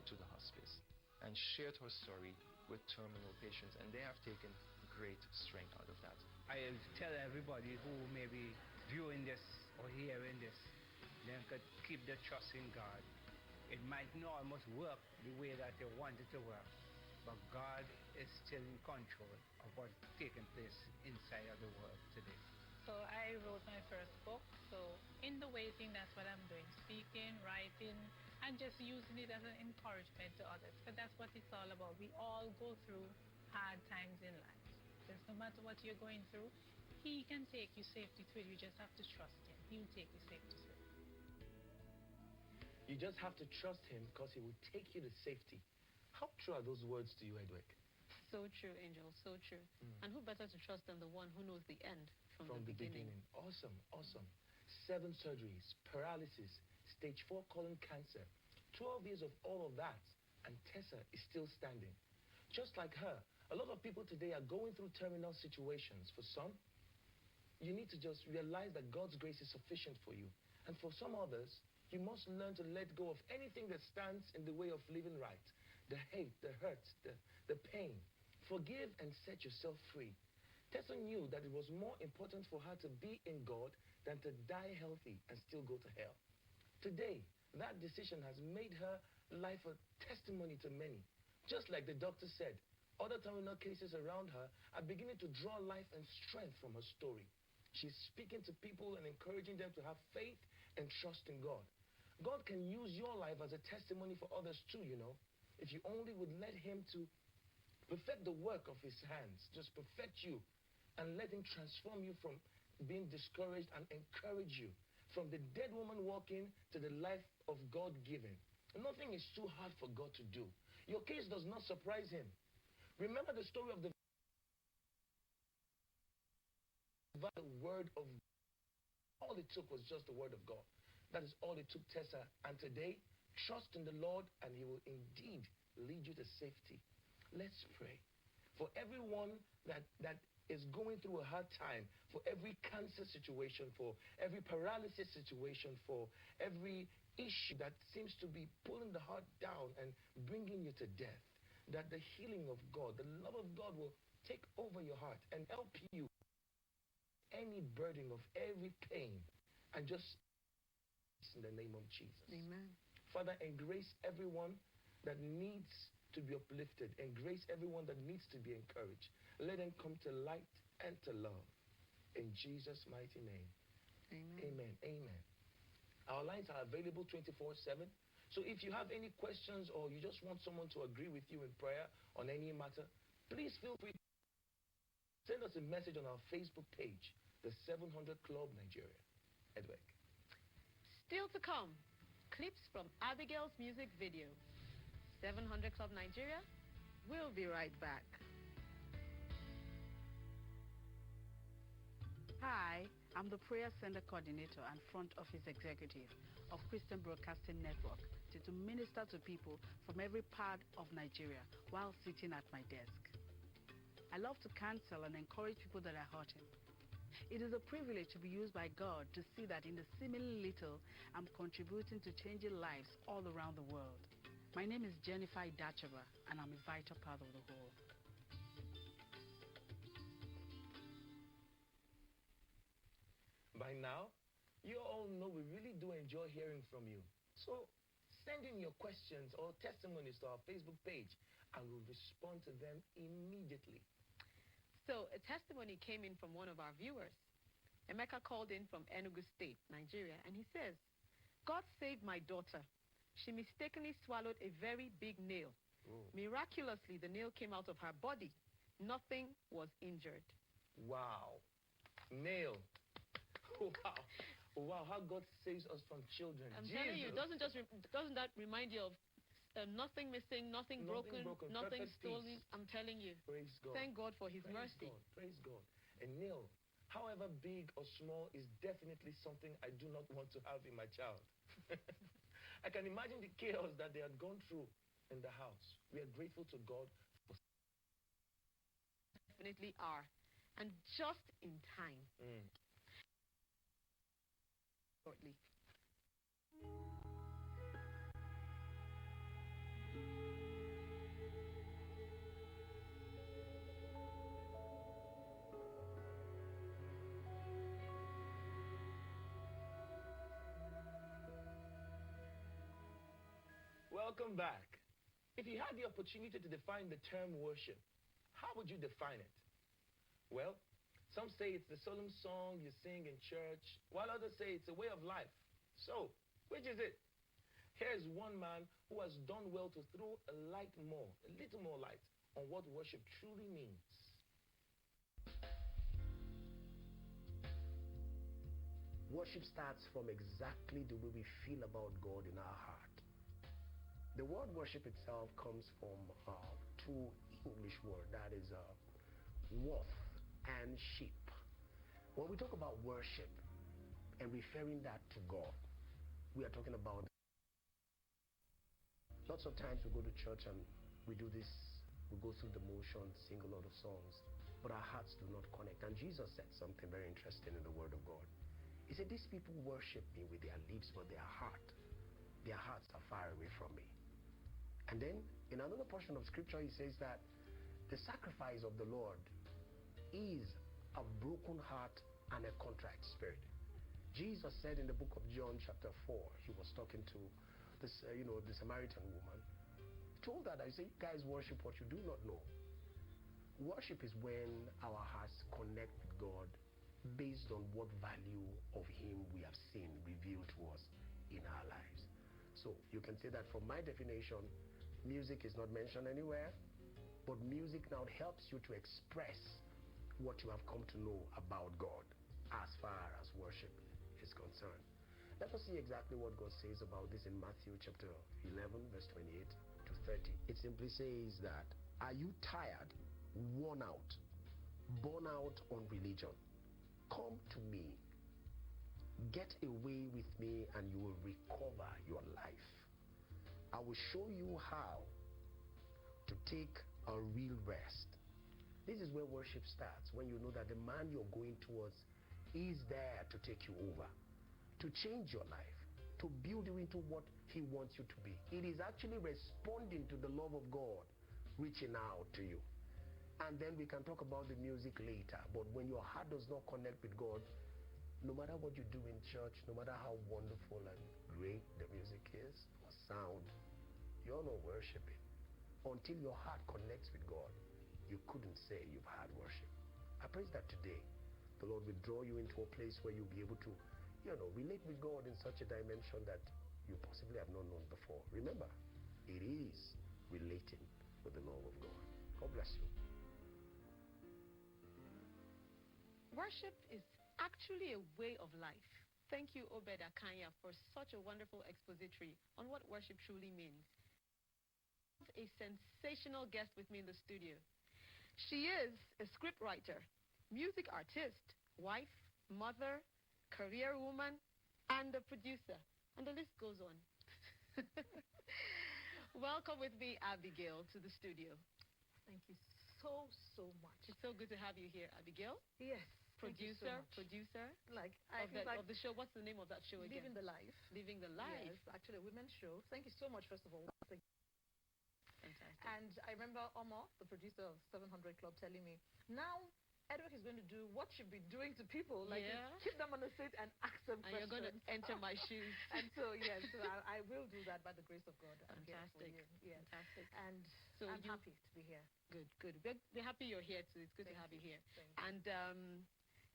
to the hospice and shared her story with terminal patients, and they have taken great strength out of that. I tell everybody who may be viewing this or hearing this, they could keep their trust in God. It might not almost work the way that they want it to work, but God is still in control of what's taking place inside of the world today. So I wrote my first book. So in the waiting, that's what I'm doing, speaking, writing, and just using it as an encouragement to others, because that's what it's all about. We all go through hard times in life. Because no matter what you're going through, He can take you safely through it. You just have to trust Him. He will take you safely through it. You just have to trust Him because He will take you to safety. How true are those words to you, Edwick? So true, Angel, so true. And who better to trust than the one who knows the end from the beginning? Awesome, awesome. 7 surgeries, paralysis, stage 4 colon cancer, 12 years of all of that, and Tessa is still standing. Just like her, a lot of people today are going through terminal situations. For some, you need to just realize that God's grace is sufficient for you. And for some others, you must learn to let go of anything that stands in the way of living right. The hate, the hurt, the pain. Forgive and set yourself free. Tessa knew that it was more important for her to be in God than to die healthy and still go to hell. Today, that decision has made her life a testimony to many. Just like the doctor said, other terminal cases around her are beginning to draw life and strength from her story. She's speaking to people and encouraging them to have faith and trust in God. God can use your life as a testimony for others too, you know. If you only would let Him to perfect the work of His hands, just perfect you and let Him transform you from being discouraged and encourage you. From the dead woman walking to the life of God given. Nothing is too hard for God to do. Your case does not surprise Him. Remember the story of the word of God. All it took was just the word of God. That is all it took, Tessa. And today, trust in the Lord and He will indeed lead you to safety. Let's pray. For everyone that is going through a hard time, for every cancer situation, for every paralysis situation, for every issue that seems to be pulling the heart down and bringing you to death, that the healing of God, the love of God will take over your heart and help you any burden of every pain, and just in the name of Jesus. Amen. Father, embrace everyone that needs to be uplifted. Embrace everyone that needs to be encouraged. Let them come to light and to love. In Jesus' mighty name. Amen. Amen. Amen. Our lines are available 24/7. So if you have any questions or you just want someone to agree with you in prayer on any matter, please feel free to send us a message on our Facebook page, the 700 Club Nigeria. Edwick. Still to come, clips from Abigail's music video. 700 Club Nigeria. We'll be right back. Hi, I'm the Prayer Center Coordinator and Front Office Executive of Christian Broadcasting Network to minister to people from every part of Nigeria while sitting at my desk. I love to counsel and encourage people that are hurting. It is a privilege to be used by God to see that in the seemingly little, I'm contributing to changing lives all around the world. My name is Jennifer Idacheva, and I'm a vital part of the whole. By now, you all know we really do enjoy hearing from you. So send in your questions or testimonies to our Facebook page, and we'll respond to them immediately. So a testimony came in from one of our viewers. Emeka called in from Enugu State, Nigeria, and he says, God saved my daughter. She mistakenly swallowed a very big nail. Ooh. Miraculously, the nail came out of her body. Nothing was injured. Wow. Nail. Wow. Wow, how God saves us from children. I'm Jesus. telling you, doesn't that remind you of nothing missing, nothing broken, nothing stolen? Peace. I'm telling you. Praise God. Thank God for His mercy. God. Praise God. A nail, however big or small, is definitely something I do not want to have in my child. I can imagine the chaos that they had gone through in the house. We are grateful to God for Definitely are. And just in time. Shortly. Welcome back. If you had the opportunity to define the term worship, how would you define it? Well, some say it's the solemn song you sing in church, while others say it's a way of life. So, which is it? Here's one man who has done well to throw a little more light on what worship truly means. Worship starts from exactly the way we feel about God in our heart. The word worship itself comes from two English words, that is worth and sheep. When we talk about worship and referring that to God, we are talking about lots of times we go to church and we do this, we go through the motions, sing a lot of songs, but our hearts do not connect. And Jesus said something very interesting in the Word of God. He said, these people worship me with their lips, but their hearts are far away from me. And then in another portion of scripture, he says that the sacrifice of the Lord is a broken heart and a contrite spirit. Jesus said in the book of John chapter 4, he was talking to this, the Samaritan woman. He told her that, he said, you guys worship what you do not know. Worship is when our hearts connect with God based on what value of him we have seen revealed to us in our lives. So you can say that from my definition, music is not mentioned anywhere, but music now helps you to express what you have come to know about God as far as worship is concerned. Let us see exactly what God says about this in Matthew chapter 11, verse 28 to 30. It simply says that, are you tired, worn out, born out on religion? Come to me, get away with me, and you will recover your life. I will show you how to take a real rest. This is where worship starts, when you know that the man you're going towards is there to take you over, to change your life, to build you into what he wants you to be. It is actually responding to the love of God reaching out to you. And then we can talk about the music later, but when your heart does not connect with God, no matter what you do in church, no matter how wonderful and great the music is or sound, you're not worshiping. Until your heart connects with God, you couldn't say you've had worship. I pray that today the Lord will draw you into a place where you'll be able to, relate with God in such a dimension that you possibly have not known before. Remember, it is relating with the love of God. God bless you. Worship is actually a way of life. Thank you, Obed Akanya, for such a wonderful expository on what worship truly means. I have a sensational guest with me in the studio. She is a scriptwriter, music artist, wife, mother, career woman, and a producer. And the list goes on. Welcome with me, Abigail, to the studio. Thank you so much. It's so good to have you here, Abigail. Yes. Producer. Like of the show. What's the name of that show again? Living the Life. Living the Life. Yes, actually a women's show. Thank you so much, first of all. Fantastic. And I remember Omar, the producer of 700 Club, telling me, now Edward is going to do what she'd be doing to people, like keep them on the seat and ask them questions. And you're going to enter my shoes. And so, yes, I will do that by the grace of God. Fantastic. Yes. Fantastic. And so I'm happy to be here. Good. We're happy you're here too. It's good to have you here. Thank you. And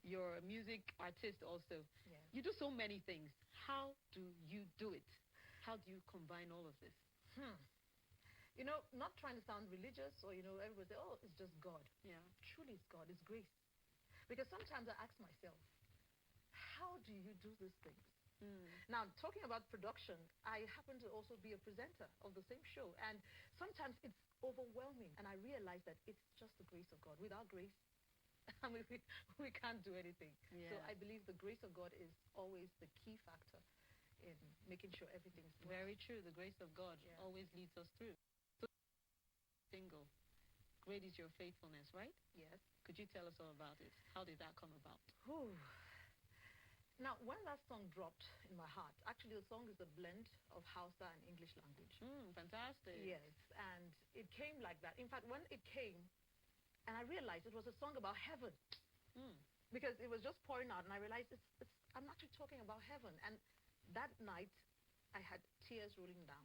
you're a music artist also. Yes. You do so many things. How do you do it? How do you combine all of this? Not trying to sound religious or, everybody say, oh, it's just God. Yeah. Truly it's God. It's grace. Because sometimes I ask myself, how do you do these things? Now, talking about production, I happen to also be a presenter of the same show. And sometimes it's overwhelming. And I realize that it's just the grace of God. Without grace, we can't do anything. Yeah. So I believe the grace of God is always the key factor in making sure everything's Very true. The grace of God always leads us through. So, single. Great is your faithfulness, right? Yes. Could you tell us all about it? How did that come about? Now, when that song dropped in my heart, actually the song is a blend of Hausa and English language. Fantastic. Yes, and it came like that. In fact, when it came, and I realized it was a song about heaven. Because it was just pouring out, and I realized I'm actually talking about heaven. And that night, I had tears rolling down.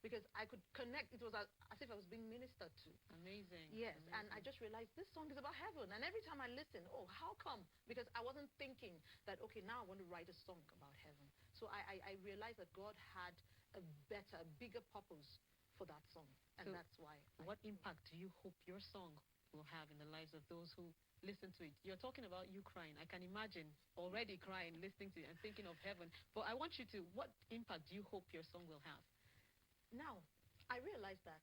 because I could connect. It was as if I was being ministered to. Amazing. Yes, Amazing. and I just realized this song is about heaven. And every time I listen, oh, how come? Because I wasn't thinking that, okay, now I want to write a song about heaven. So I realized that God had a better, bigger purpose for that song. And So that's why. What impact do you hope your song will have in the lives of those who listen to it? You're talking about you crying. I can imagine already crying, listening to it and thinking of heaven. But I want you to, what impact do you hope your song will have? Now, I realize that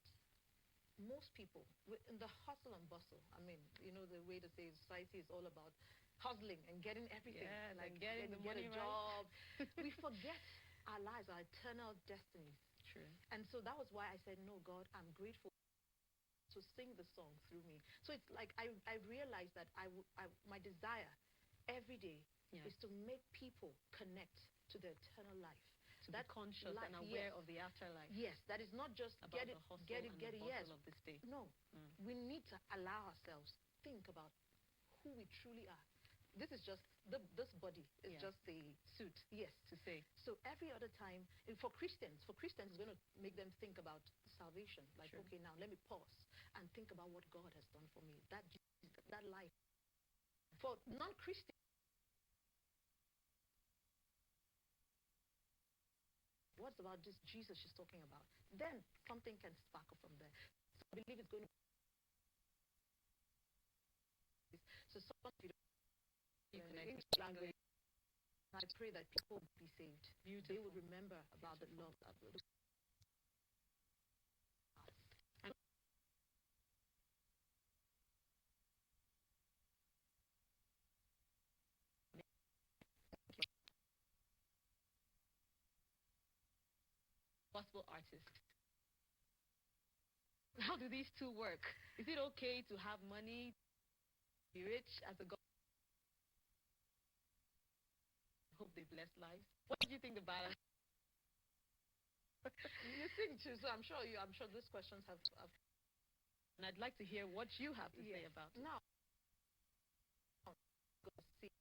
most people, in the hustle and bustle, I mean, you know, the way to say society is all about hustling and getting everything. Yes, like and getting the money get a right. job. We forget our lives, our eternal destinies. True. And so that was why I said, no, God, I'm grateful to sing the song through me. So it's like I realized that my desire every day is to make people connect to the eternal life. To be conscious and aware of the afterlife. Yes, that is not just About get it, the hustle get it, and get the it. Yes, bustle of this day. no, we need to allow ourselves think about who we truly are. This is just this body is just a suit. Yes, to say. So every other time, and for Christians, it's going to make them think about salvation. Like, Sure. okay, now let me pause and think about what God has done for me. That life. For non-Christians, what's about this Jesus she's talking about? Then something can sparkle from there. So I believe it's going to. So some of you English language. I pray that people will be saved. Beautiful. They will remember about the love. Gospel artist. How do these two work? Is it okay to have money, be rich as a gospel? Hope they bless lives. What do you think the balance? You sing too, so I'm sure these questions have. And I'd like to hear what you have to say about it. Now, see.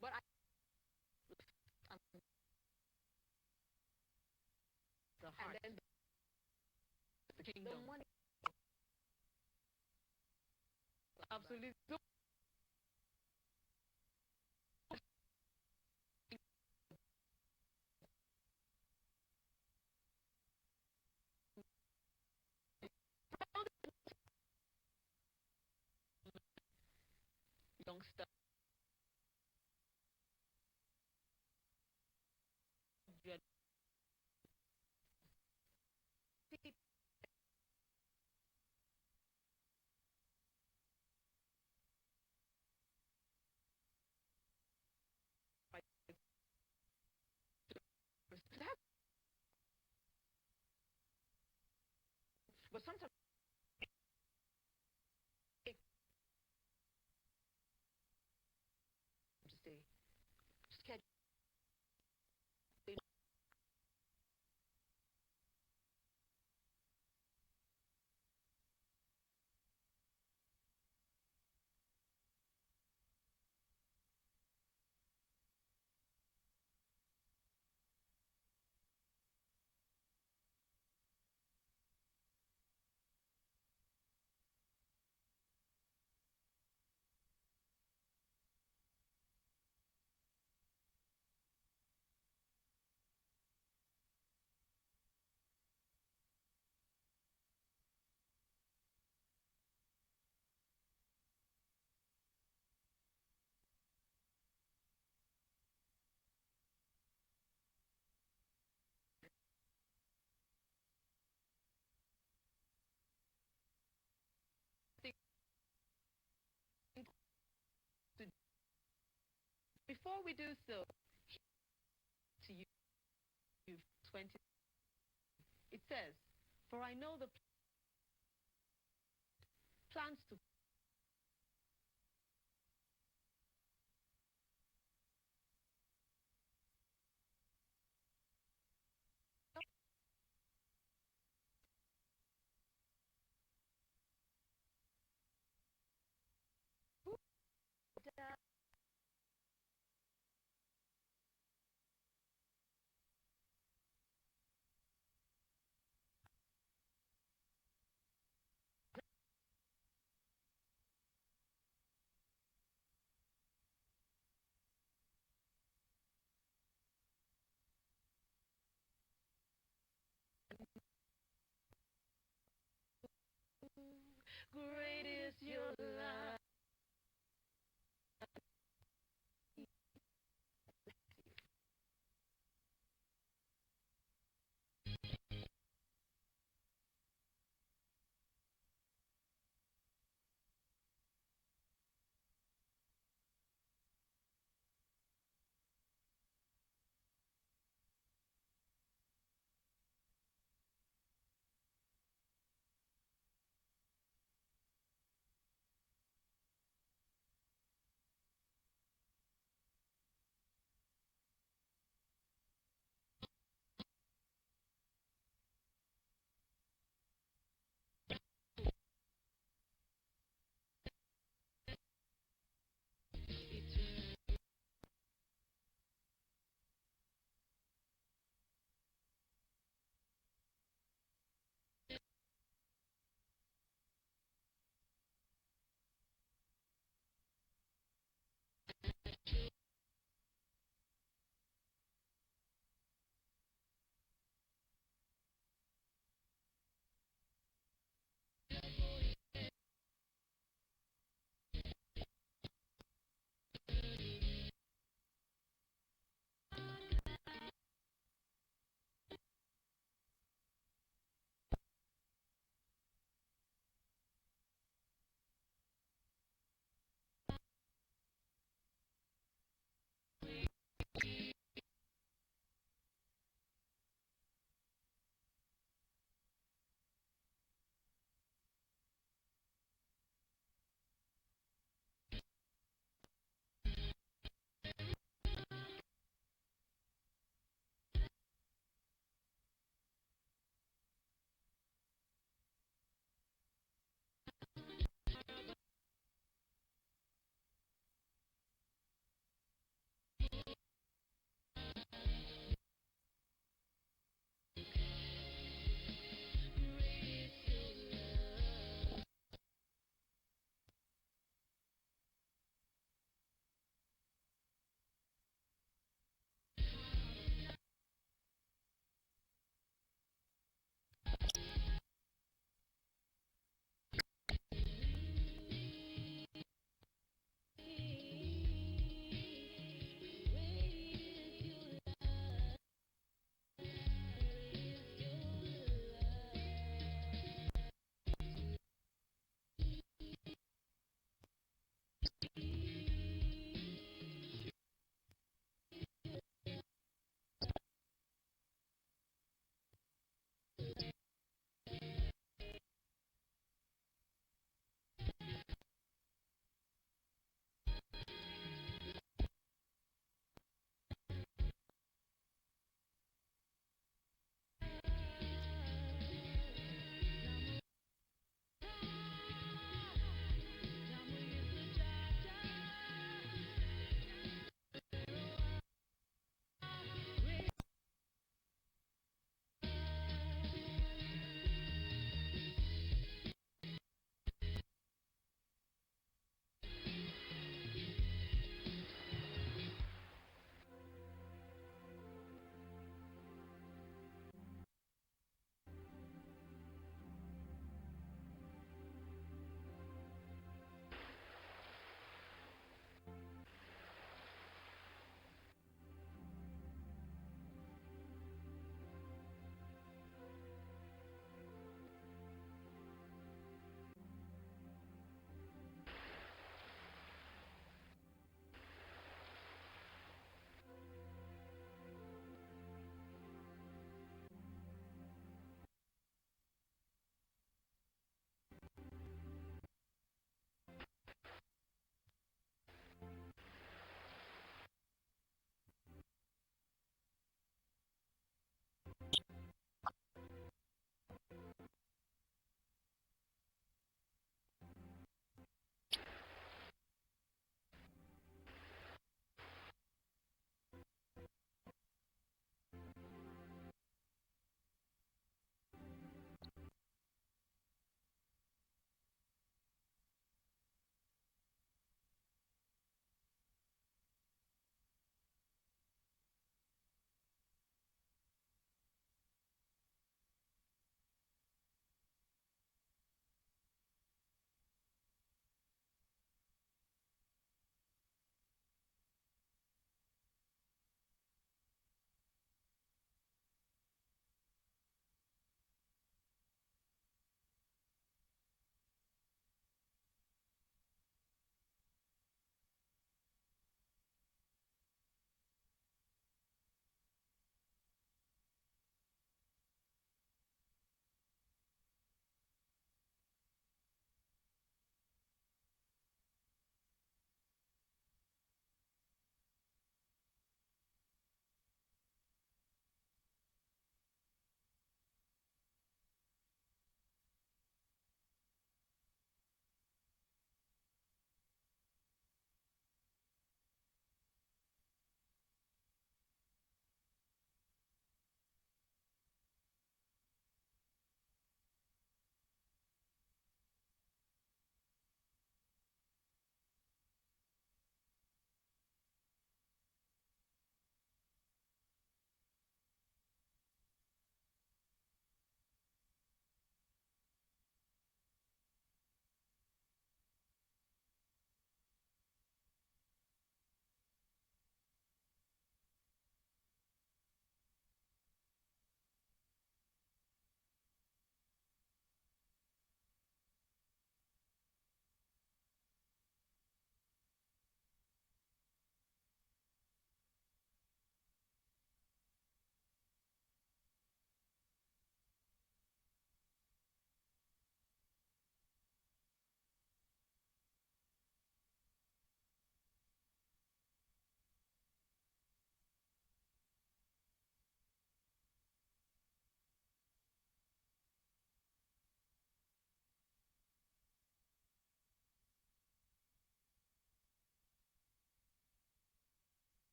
But The heart, and then the kingdom. the money. Absolutely. Youngster. But sometimes to say, schedule. Before we do so, 20. It says, "For I know the plans to great is your love."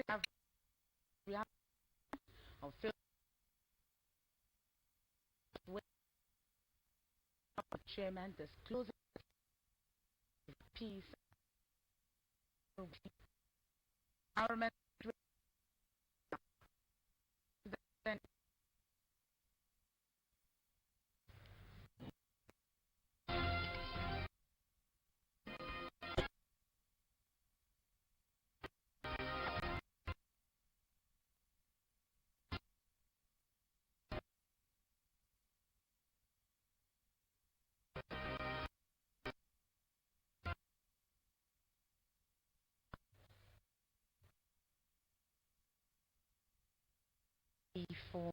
have reality of failure where the chairman discloses peace environment then for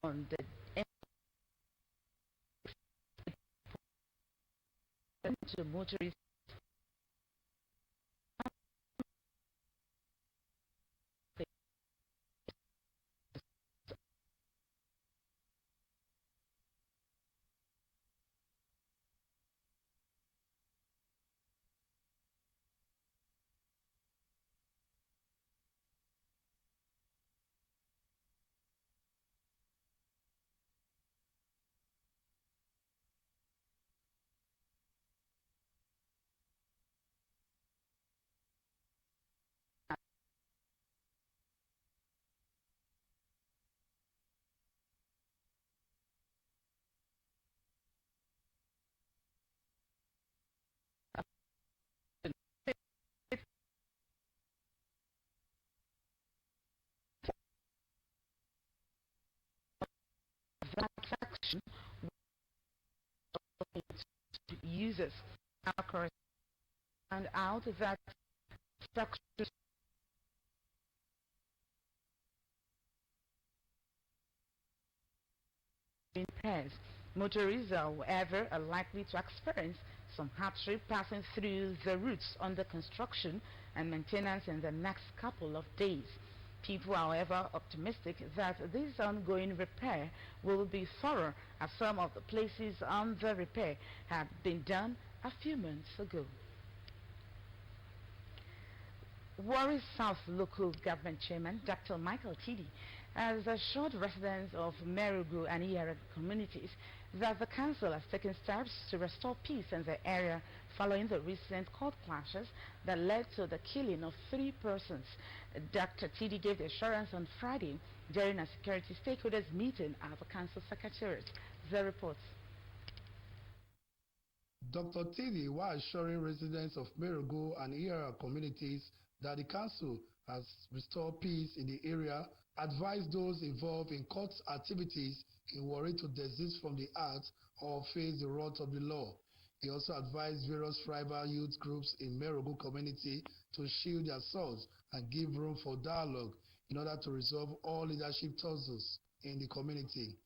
on the end to motorists that section users now correspond out that section in pairs. Motorists, however, are likely to experience some hardship passing through the routes under construction and maintenance in the next couple of days. People, however, optimistic that this ongoing repair will be thorough, as some of the places on the repair had been done a few months ago. Warri South Local Government Chairman Dr. Michael Tidi has assured residents of Merugu and Iyara communities that the council has taken steps to restore peace in the area following the recent court clashes that led to the killing of 3 persons. Dr. Tidi gave the assurance on Friday during a security stakeholders meeting at the council secretariat. The reports. Dr. Tidi, while assuring residents of Merugu and Iyara communities that the council has restored peace in the area, advised those involved in court activities in Warri to desist from the act or face the wrath of the law. He also advised various tribal youth groups in Merugu community to shield their swords and give room for dialogue in order to resolve all leadership tussles in the community.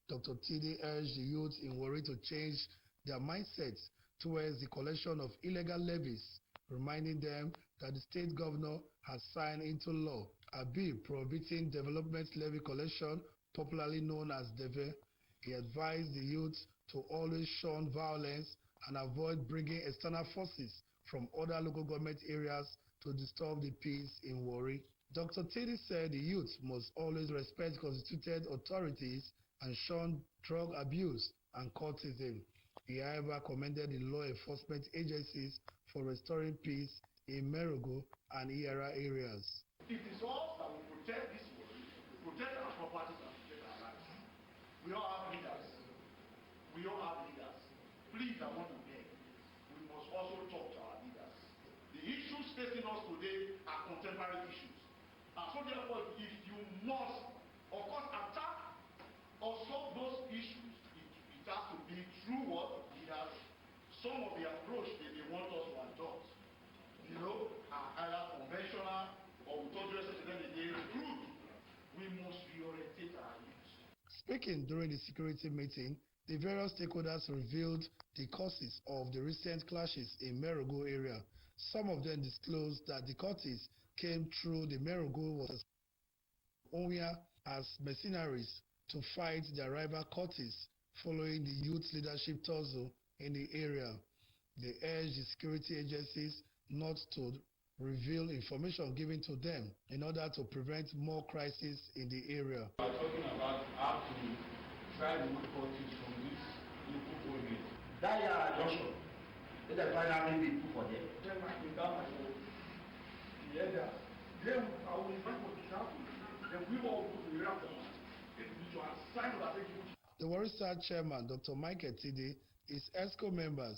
Dr. Tidi urged the youth in Warri to change their mindsets towards the collection of illegal levies, reminding them that the state governor has signed into law a bill prohibiting development levy collection, popularly known as DEVE. He advised the youth to always shun violence and avoid bringing external forces from other local government areas to disturb the peace in Warri. Dr. Tidi said the youth must always respect constituted authorities and shun drug abuse and cultism. He, however, commended the law enforcement agencies for restoring peace in Merugu and Iyara areas. It is us that will protect this world, protect our properties and protect our lives. We all have leaders. We all have leaders. Please, I want to beg. We must also talk to our leaders. The issues facing us today are contemporary issues. And so therefore, if you must, of course, attack or solve those issues, it has to be through what leaders, some of the approach they want us to adopt. You know, are either conventional or we told you yesterday they recruit. We must reorientate our youth. Speaking during the security meeting, the various stakeholders revealed the causes of the recent clashes in Merugu area. Some of them disclosed that the cultists came through the Merugu waters Onya as mercenaries to fight their rival cultists following the youth leadership tussle in the area. They urged the security agencies not to reveal information given to them in order to prevent more crises in the area. We are talking about how to drive away politics from this local government. That junction, let the fire maybe put for them. Then I will down my phone. Yeah, then I will invite for the council. Then we all go to the area command. The Warisa chairman, Dr. Michael Tidi, his ESCO members,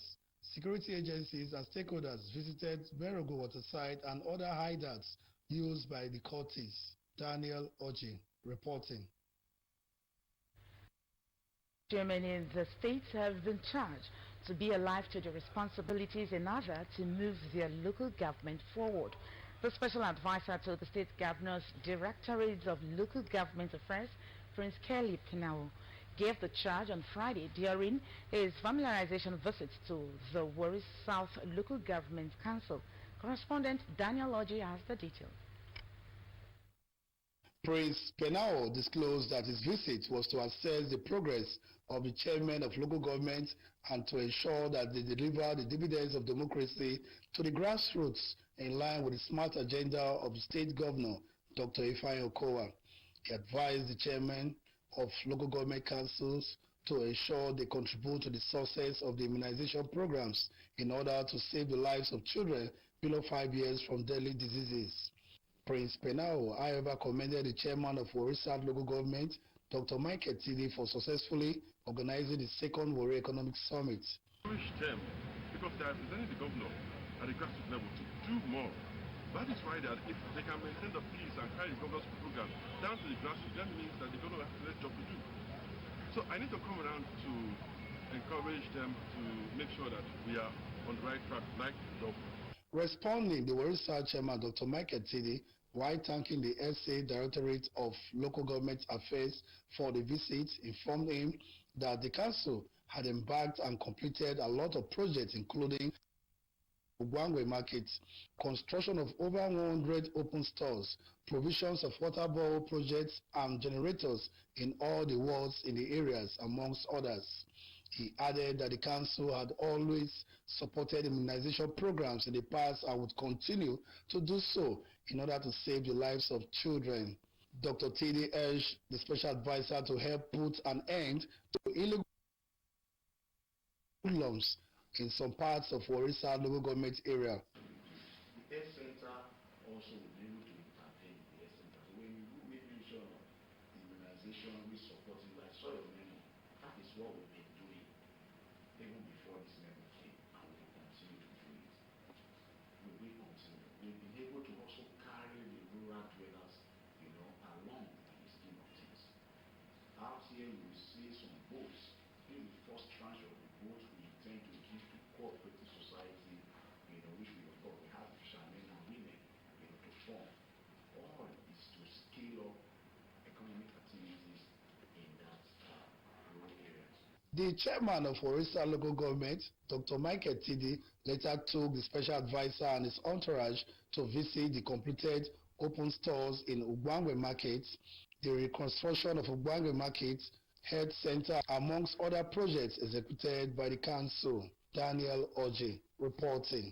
security agencies and stakeholders visited Berogo waterside and other hideouts used by the cultists. Daniel Oji reporting. Germany and the states have been charged to be alive to their responsibilities in order to move their local government forward. The special advisor to the state governor's Directorate of Local Government Affairs, Prince Kelly Pinao, gave the charge on Friday during his familiarization visit to the Warri South Local Government Council. Correspondent Daniel Oji has the details. Prince Penao disclosed that his visit was to assess the progress of the chairmen of local governments and to ensure that they deliver the dividends of democracy to the grassroots in line with the smart agenda of the state governor, Dr. Ifeanyi Okowa. He advised the chairmen of local government councils to ensure they contribute to the success of the immunization programs in order to save the lives of children below 5 years from deadly diseases. Prince Penao, however, commended the chairman of Warri South local government, Dr. Michael Tidi, for successfully organizing the second Warri Economic Summit. I wish them, because they are presenting the governor at the grassroots level to do more. That is why that if they can maintain the peace and carry the governor's program down to the grassroots, that means that the governor has less job to do. So I need to come around to encourage them to make sure that we are on the right track, like the governor. Responding, the Warri South chairman, Dr. Michael Tidi, while thanking the SA Directorate of Local Government Affairs for the visit, informed him that the council had embarked and completed a lot of projects, including Ugwangwe Market, construction of over 100 open stores, provisions of water borehole projects and generators in all the wards in the areas, amongst others. He added that the council had always supported immunization programs in the past and would continue to do so in order to save the lives of children. Dr. Tidi urged the special advisor to help put an end to illegal hoodlums in some parts of Warri South local government area. The health center also will be able to intervene in the health center. So when you make mention of immunization with supporting like soil memo, that is what we've been doing even before this memo came, and we will continue to do it. We will continue. We've been able to also carry the rural dwellers, along in the scheme of things. Out here you will see some boats. In the first tranche of the boats we intend to give to cooperative society, which we of course we have fishermen and women, to form. All is to scale up economic activities in that rural areas. The chairman of Warri South local government, Dr. Michael Tidi, later took the special advisor and his entourage to visit the completed open stores in Ugwangwe Market, the reconstruction of Ugwangwe Market Health Center, amongst other projects executed by the council. Daniel Oji reporting.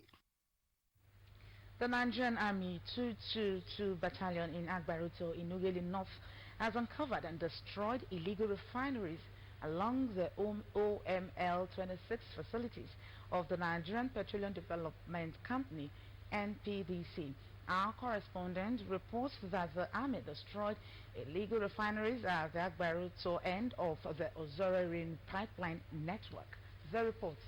The Nigerian Army 222 Battalion in Agbaruto in Ughelli North has uncovered and destroyed illegal refineries along the OML 26 facilities of the Nigerian Petroleum Development Company, NPDC. Our correspondent reports that the army destroyed illegal refineries at the Agbaruto end of the Ozora pipeline network. The reports.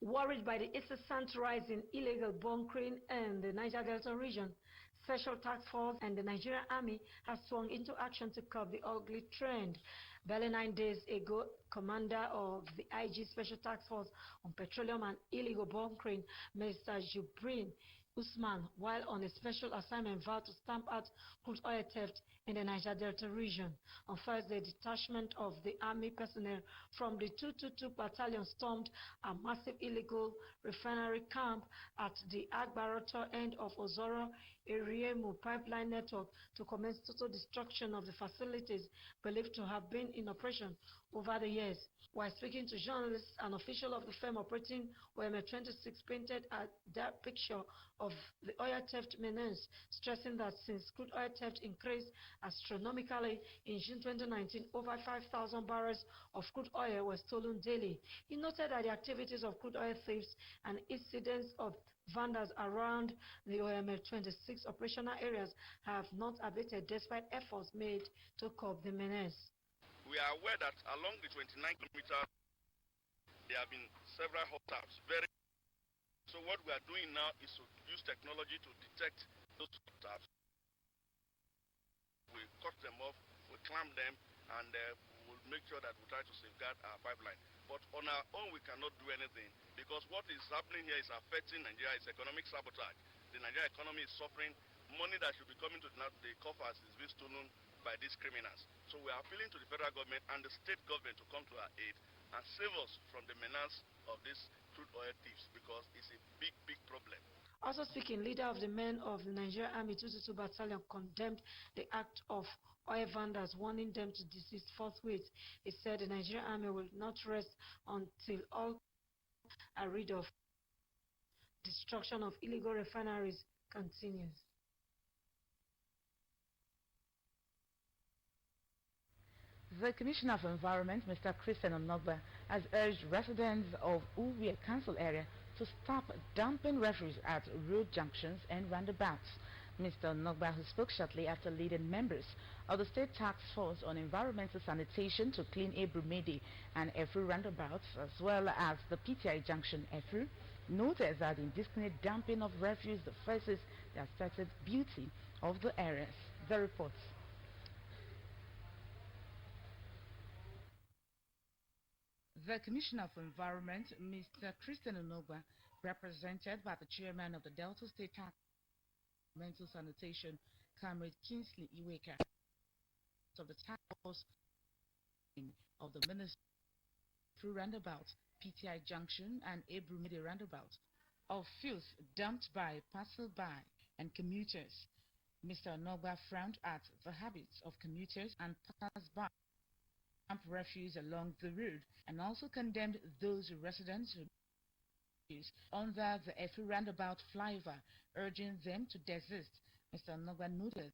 Worried by the incessant rise in illegal bunkering in the Niger Delta region, Special Task Force and the Nigerian Army have swung into action to curb the ugly trend. Barely 9 days ago, Commander of the IG Special Task Force on Petroleum and Illegal Bunkering, Mr. Jubrin Usman, while on a special assignment, vowed to stamp out crude oil theft in the Niger Delta region. On Thursday, a detachment of the army personnel from the 222 Battalion stormed a massive illegal refinery camp at the Agbaroto end of Ozoro a Riemu pipeline network to commence total destruction of the facilities believed to have been in operation over the years. While speaking to journalists, an official of the firm operating OML 26 painted a dark picture of the oil theft menace, stressing that since crude oil theft increased astronomically in June 2019, over 5,000 barrels of crude oil were stolen daily. He noted that the activities of crude oil thieves and incidents of vandals around the OML 26 operational areas have not abated despite efforts made to curb the menace. We are aware that along the 29 kilometers, there have been several hot taps. So what we are doing now is to use technology to detect those hot taps. We cut them off, we clamp them, and we'll make sure that we try to safeguard our pipeline. But on our own, we cannot do anything because what is happening here is affecting Nigeria. It's economic sabotage. The Nigerian economy is suffering. Money that should be coming to the coffers is being stolen by these criminals. So we are appealing to the federal government and the state government to come to our aid and save us from the menace of these crude oil thieves because it's a big, big problem. Also speaking, leader of the men of the Nigerian Army 222 Battalion condemned the act of oil vandals, warning them to desist forthwith. He said the Nigerian Army will not rest until all are rid of destruction of illegal refineries continues. The Commissioner of Environment, Mr. Christian Onogba, has urged residents of Uwe Council area to stop dumping refuse at road junctions and roundabouts. Mr. Onogba, who spoke shortly after leading members of the State Task Force on Environmental Sanitation to clean Ebrumedi and Efru roundabouts, as well as the PTI junction Efru, noted that indiscriminate dumping of refuse defaces the aesthetic beauty of the areas. The reports. The Commissioner of Environment, Mr. Christian Onogba, represented by the Chairman of the Delta State Task Mental Sanitation, Comrade Kingsley Iweka, of the Task Force of the Ministry through roundabouts, PTI Junction and Ebrumedi roundabout, of filth dumped by passersby and commuters. Mr. Onogba frowned at the habits of commuters and passersby dump refuse along the road and also condemned those residents who use under the Efru roundabout flyover, urging them to desist. Mr. Onogba noted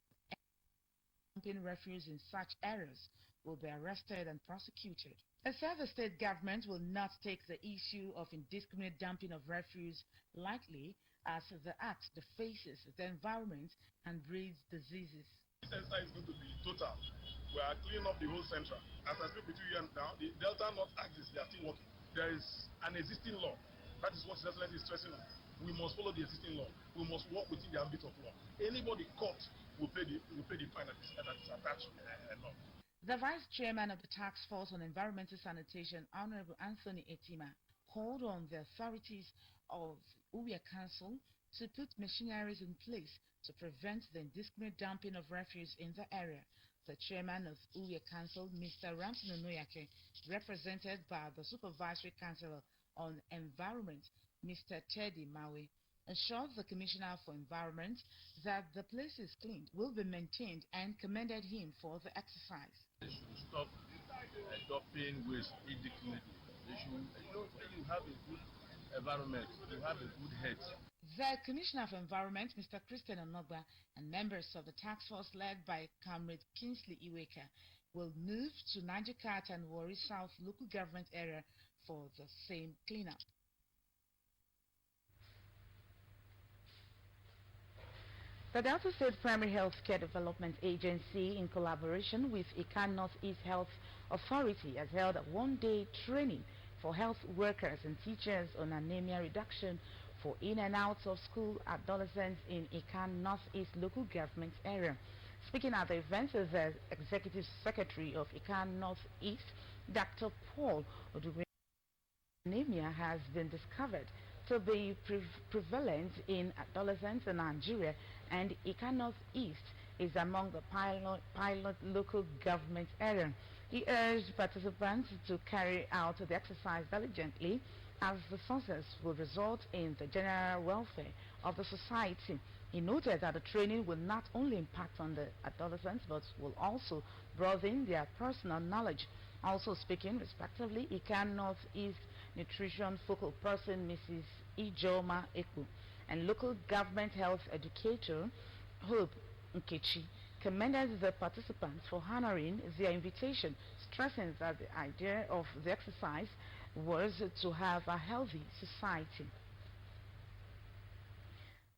dumping refuse in such areas will be arrested and prosecuted. He said the state government will not take the issue of indiscriminate dumping of refuse lightly, as the act defaces the environment and breeds diseases. This exercise is going to be total. We are cleaning up the whole central. As I speak with you here now, the Delta North axis, they are still working. There is an existing law. That is what His Excellency is stressing on. We must follow the existing law. We must work within the ambit of law. Anybody caught will pay the fine that is attached to the law. The Vice Chairman of the Task Force on Environmental Sanitation, Honorable Anthony Etima, called on the authorities of Uwe Council to put machineries in place to prevent the indiscriminate dumping of refuse in the area. The chairman of Uwe Council, Mr. Ramson Onoyake, represented by the Supervisory Council on Environment, Mr. Teddy Mawe, assured the Commissioner for Environment that the place is cleaned, will be maintained, and commended him for the exercise. They should stop dumping waste indiscriminately. They should, when you have a good environment, you have a good head. The Commissioner of Environment, Mr. Christian Onogba, and members of the task force led by Comrade Kingsley Iweka will move to Najikat and Warri South local government area for the same cleanup. The Delta State Primary Health Care Development Agency, in collaboration with Ikan Northeast Health Authority, has held a one-day training for health workers and teachers on anemia reduction for in and out of school adolescents in Ikan Northeast local government area. Speaking at the event, the Executive Secretary of Ikan Northeast, Dr. Paul Odubri, anemia has been discovered to be prevalent in adolescents in Nigeria, and Ikan Northeast is among the pilot local government area. He urged participants to carry out the exercise diligently, as the success will result in the general welfare of the society. He noted that the training will not only impact on the adolescents but will also broaden their personal knowledge. Also speaking respectively, Ikan Northeast Nutrition Focal Person Mrs. Ijoma Eku and local government health educator Hope Nkechi commended the participants for honoring their invitation, stressing that the idea of the exercise was to have a healthy society.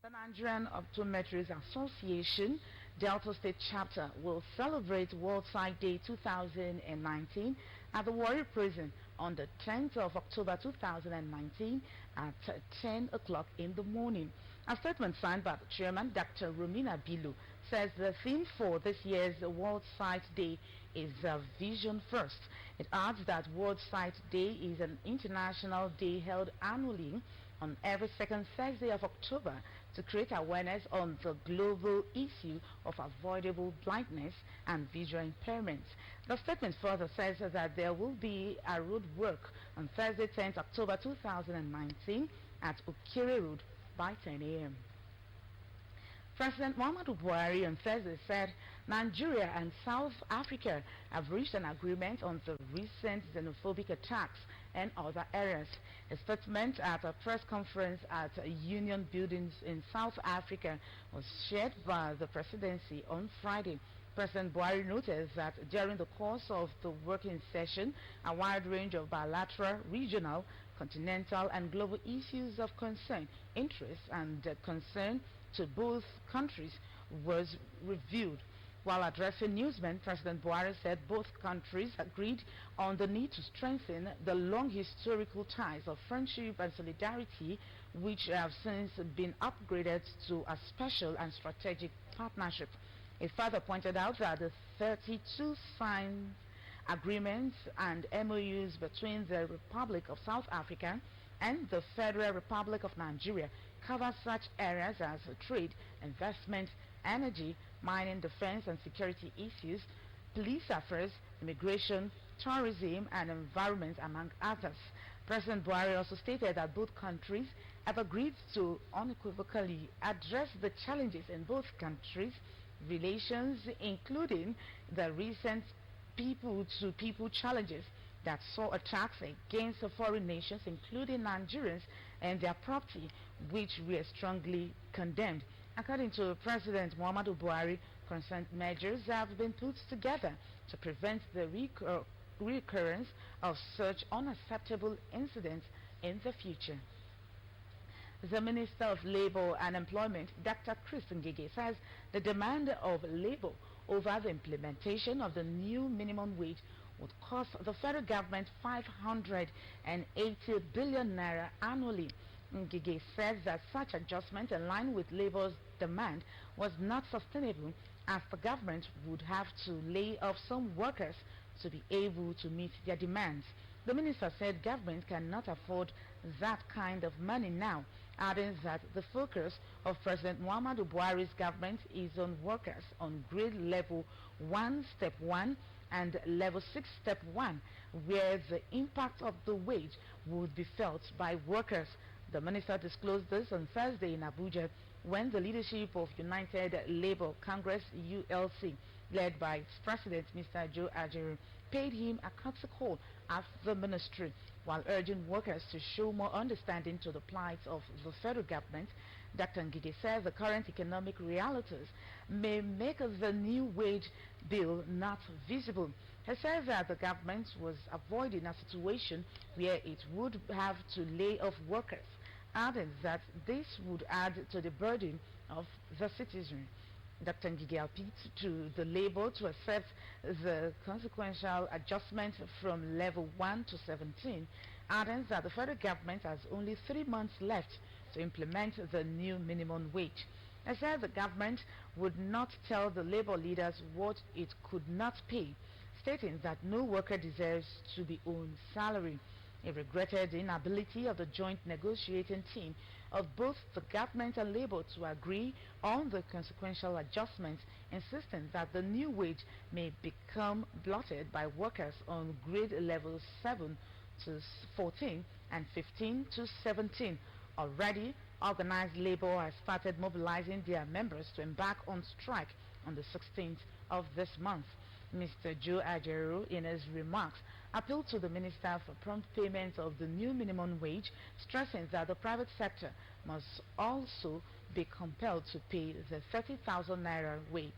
The Nigerian Optometrists Association Delta State Chapter will celebrate World Sight Day 2019 at the Warrior Prison on the 10th of October 2019 at 10 o'clock in the morning. A statement signed by the chairman, Dr. Romina Bilu, says the theme for this year's World Sight Day is Vision First. It adds that World Sight Day is an international day held annually on every second Thursday of October to create awareness on the global issue of avoidable blindness and visual impairment. The statement further says that there will be a road work on Thursday 10th October 2019 at Okire Road by 10 a.m. President Muhammadu Buhari on Thursday said Nigeria and South Africa have reached an agreement on the recent xenophobic attacks and other areas. A statement at a press conference at Union Buildings in South Africa was shared by the presidency on Friday. President Buhari noted that during the course of the working session, a wide range of bilateral, regional, continental and global issues of concern, interest and concern to both countries was reviewed. While addressing newsmen, President Buhari said both countries agreed on the need to strengthen the long historical ties of friendship and solidarity, which have since been upgraded to a special and strategic partnership. He further pointed out that the 32 signed agreements and MOUs between the Republic of South Africa and the Federal Republic of Nigeria cover such areas as trade, investment, energy, mining, defense and security issues, police affairs, immigration, tourism and environment, among others. President Buhari also stated that both countries have agreed to unequivocally address the challenges in both countries' relations, including the recent people-to-people challenges that saw attacks against foreign nations, including Nigerians and their property, which were strongly condemned. According to President Muhammadu Buhari, consent measures have been put together to prevent the recurrence of such unacceptable incidents in the future. The Minister of Labour and Employment, Dr. Chris Ngige, says the demand of labour over the implementation of the new minimum wage would cost the federal government 580 billion naira annually. Ngige says that such adjustment in line with labour's demand was not sustainable, as the government would have to lay off some workers to be able to meet their demands. The minister said government cannot afford that kind of money now, adding that the focus of President Muhammadu Buhari's government is on workers on grade level 1 step 1 and level 6 step 1, where the impact of the wage would be felt by workers. The minister disclosed this on Thursday in Abuja when the leadership of United Labour Congress ULC, led by its president Mr. Joe Ajaero, paid him a courtesy call at the ministry while urging workers to show more understanding to the plight of the federal government. Dr. Ngige says the current economic realities may make the new wage bill not visible. He says that the government was avoiding a situation where it would have to lay off workers, adding that this would add to the burden of the citizen. Dr. Ngige appealed to the Labour to accept the consequential adjustment from level 1 to 17, adding that the federal government has only 3 months left to implement the new minimum wage. He said the government would not tell the Labour leaders what it could not pay, stating that no worker deserves to be owed salary. He regretted the inability of the joint negotiating team of both the government and Labour to agree on the consequential adjustments, insisting that the new wage may become blotted by workers on grade levels 7 to 14 and 15 to 17. Already, Organized labor has started mobilizing their members to embark on strike on the 16th of this month. Mr. Joe Ajaero, in his remarks, appealed to the Minister for prompt payment of the new minimum wage, stressing that the private sector must also be compelled to pay the 30,000 naira wage.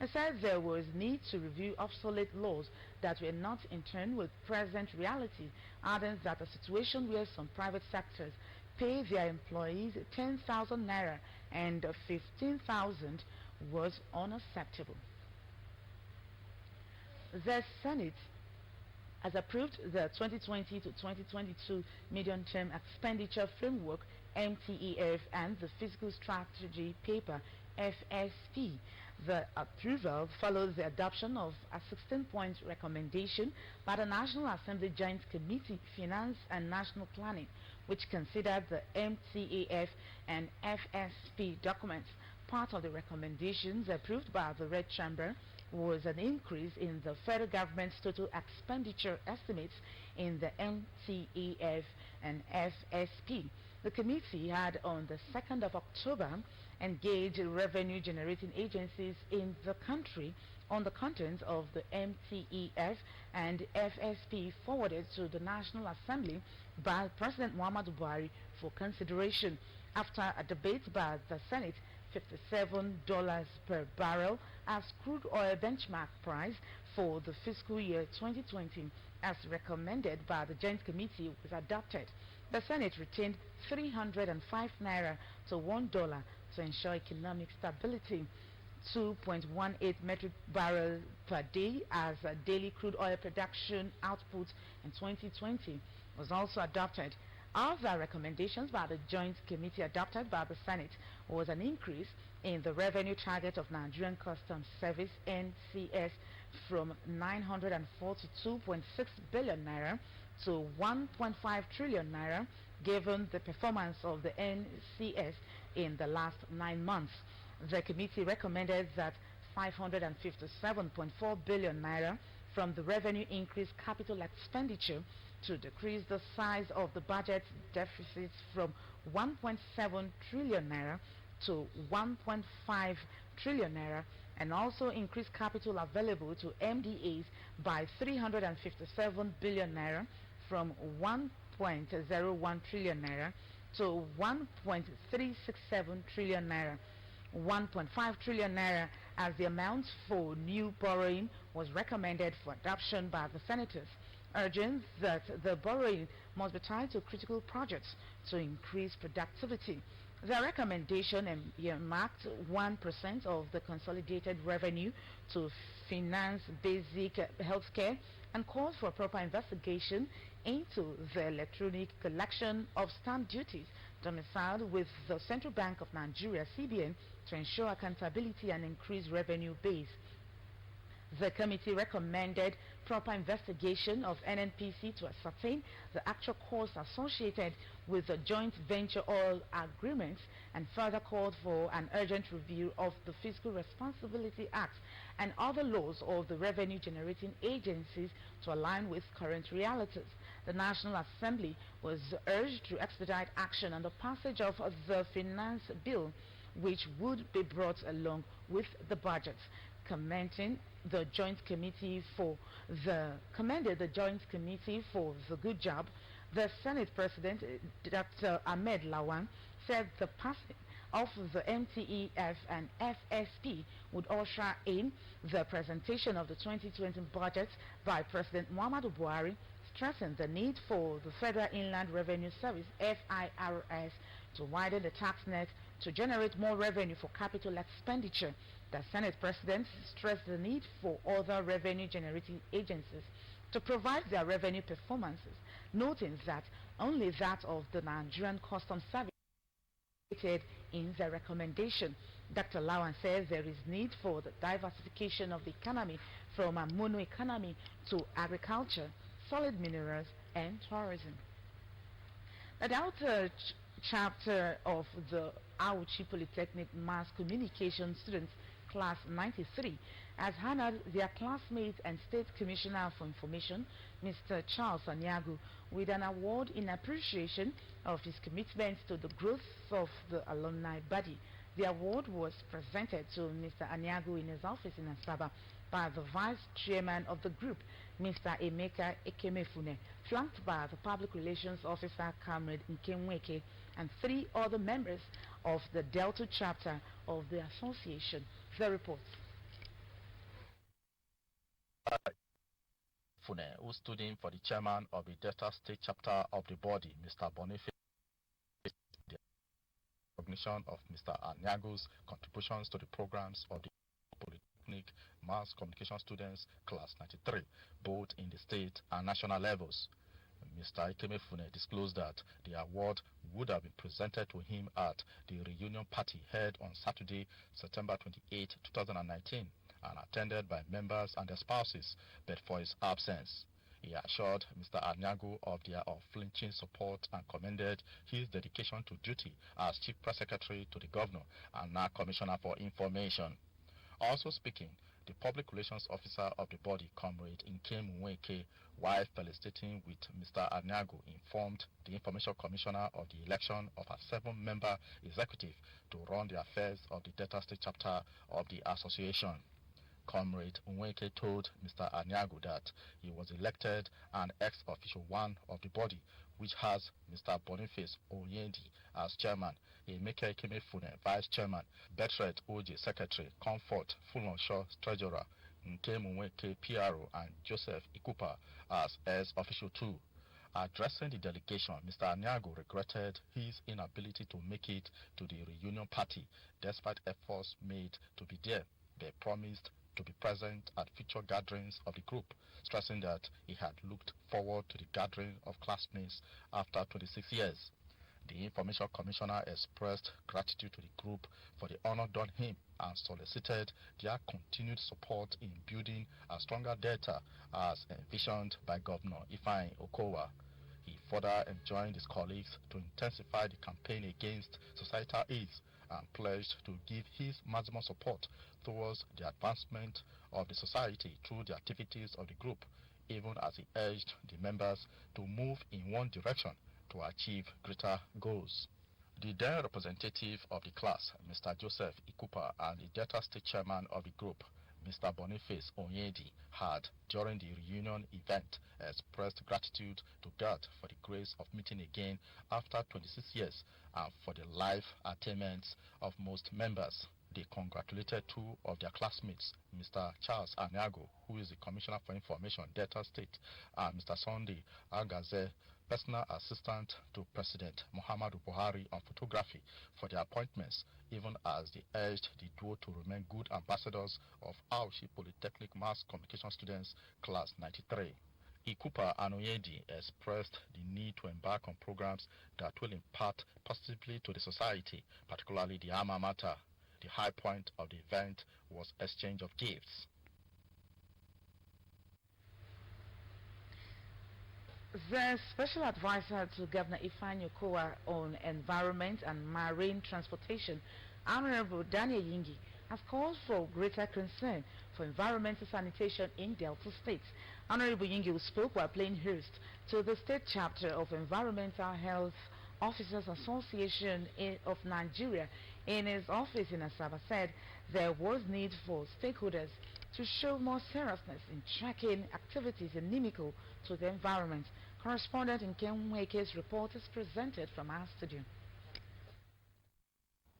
He said there was need to review obsolete laws that were not in tune with present reality, adding that a situation where some private sectors pay their employees 10,000 naira and 15,000 was unacceptable. The Senate has approved the 2020 to 2022 medium-term expenditure framework (MTEF) and the fiscal strategy paper (FSP). The approval follows the adoption of a 16-point recommendation by the National Assembly Joint Committee Finance and National Planning, which considered the MTEF and FSP documents. Part of the recommendations approved by the Red Chamber was an increase in the federal government's total expenditure estimates in the MTEF and FSP. The committee had on the 2nd of October engaged revenue-generating agencies in the country on the contents of the MTEF and FSP forwarded to the National Assembly by President Muhammadu Buhari for consideration. After a debate by the Senate, $57 per barrel as crude oil benchmark price for the fiscal year 2020 as recommended by the Joint Committee was adopted. The Senate retained 305 naira to $1 to ensure economic stability. 2.18 metric barrels per day as a daily crude oil production output in 2020 was also adopted. Other recommendations by the Joint Committee adopted by the Senate was an increase in the revenue target of Nigerian Customs Service (NCS) from 942.6 billion naira to 1.5 trillion naira, given the performance of the NCS in the last 9 months. The committee recommended that 557.4 billion naira from the revenue increase capital expenditure to decrease the size of the budget deficits from 1.7 trillion naira to 1.5 trillion naira, and also increase capital available to MDAs by 357 billion naira from 1.01 trillion naira to 1.367 trillion naira. 1.5 trillion naira as the amount for new borrowing was recommended for adoption by the senators, urging that the borrowing must be tied to critical projects to increase productivity. The recommendation earmarked 1% of the consolidated revenue to finance basic health care and called for proper investigation into the electronic collection of stamp duties domiciled with the Central Bank of Nigeria (CBN) to ensure accountability and increase revenue base. The committee recommended proper investigation of NNPC to ascertain the actual costs associated with the joint venture oil agreements and further called for an urgent review of the Fiscal Responsibility Act and other laws of the revenue generating agencies to align with current realities. The National Assembly was urged to expedite action on the passage of the finance bill, which would be brought along with the budget. Commended the Joint Committee for the good job, the Senate President Dr. Ahmed Lawan said the passing of the MTEF and FSP would usher in the presentation of the 2020 budget by President Muhammadu Buhari, stressing the need for the Federal Inland Revenue Service (FIRS) to widen the tax net to generate more revenue for capital expenditure. The Senate President stressed the need for other revenue-generating agencies to provide their revenue performances, noting that only that of the Nigerian Customs Service in the recommendation. Dr. Lawan says there is need for the diversification of the economy from a mono economy to agriculture, solid minerals, and tourism. The Delta chapter of the Auchi Polytechnic Mass Communication students Class 93 has honored their classmate and State Commissioner for Information, Mr. Charles Anyagu, with an award in appreciation of his commitment to the growth of the alumni body. The award was presented to Mr. Aniago in his office in Asaba by the vice chairman of the group, Mr. Emeka Ekemefune, flanked by the public relations officer, Comrade Nkemweke, and 3 other members of the Delta chapter of the association. The report. Fune, who stood in for the chairman of the Delta State chapter of the body, Mr. Boniface, the recognition of Mr. Aniago's contributions to the programs of the Polytechnic Mass Communication Students Class 93, both in the state and national levels. Mr. Ekemefune disclosed that the award would have been presented to him at the reunion party held on Saturday, September 28, 2019, and attended by members and their spouses, but for his absence. He assured Mr. Aniago of their unflinching support and commended his dedication to duty as Chief Press Secretary to the Governor and now Commissioner for Information. Also speaking, the Public Relations Officer of the body, Comrade Nkem Nweke, while felicitating with Mr. Aniago, informed the Information Commissioner of the election of a 7-member executive to run the affairs of the Delta State chapter of the association. Comrade Nweke told Mr. Aniago that he was elected an ex-official one of the body, which has Mr. Boniface Onyendi as chairman, Emeka Ekemefune vice chairman, Bertrand Oje secretary, Comfort Fulonshaw treasurer, Nkem Nweke PRO, and Joseph Ikupa as ex-official 2. Addressing the delegation, Mr. Aniago regretted his inability to make it to the reunion party despite efforts made to be there, but promised to be present at future gatherings of the group, stressing that he had looked forward to the gathering of classmates after 26 years. The Information Commissioner expressed gratitude to the group for the honor done him and solicited their continued support in building a stronger Delta as envisioned by Governor Ifeanyi Okowa. He further enjoined his colleagues to intensify the campaign against societal ills and pledged to give his maximum support towards the advancement of the society through the activities of the group, even as he urged the members to move in one direction to achieve greater goals. The then representative of the class, Mr. Joseph Ikupa, and the Delta State chairman of the group, Mr. Boniface Onyendi, had, during the reunion event, expressed gratitude to God for the grace of meeting again after 26 years and for the life attainments of most members. They congratulated 2 of their classmates, Mr. Charles Aniago, who is the Commissioner for Information, Delta State, and Mr. Sunday Agaze, personal assistant to President Muhammadu Buhari on photography, for their appointments, even as they urged the duo to remain good ambassadors of Aushi Polytechnic Mass Communication Students Class 93. Ikupa and Onyendi expressed the need to embark on programs that will impart positively to the society, particularly the alma mater. The high point of the event was exchange of gifts. The special advisor to Governor Ifeanyi Okowa on environment and marine transportation, Honorable Daniel Yingi, has called for greater concern for environmental sanitation in Delta State. Honorable Yingi spoke while playing host to the state chapter of Environmental Health Officers Association of Nigeria in his office in Asaba, said there was need for stakeholders to show more seriousness in tracking activities inimical to the environment. Correspondent in Kenweke's report is presented from our studio.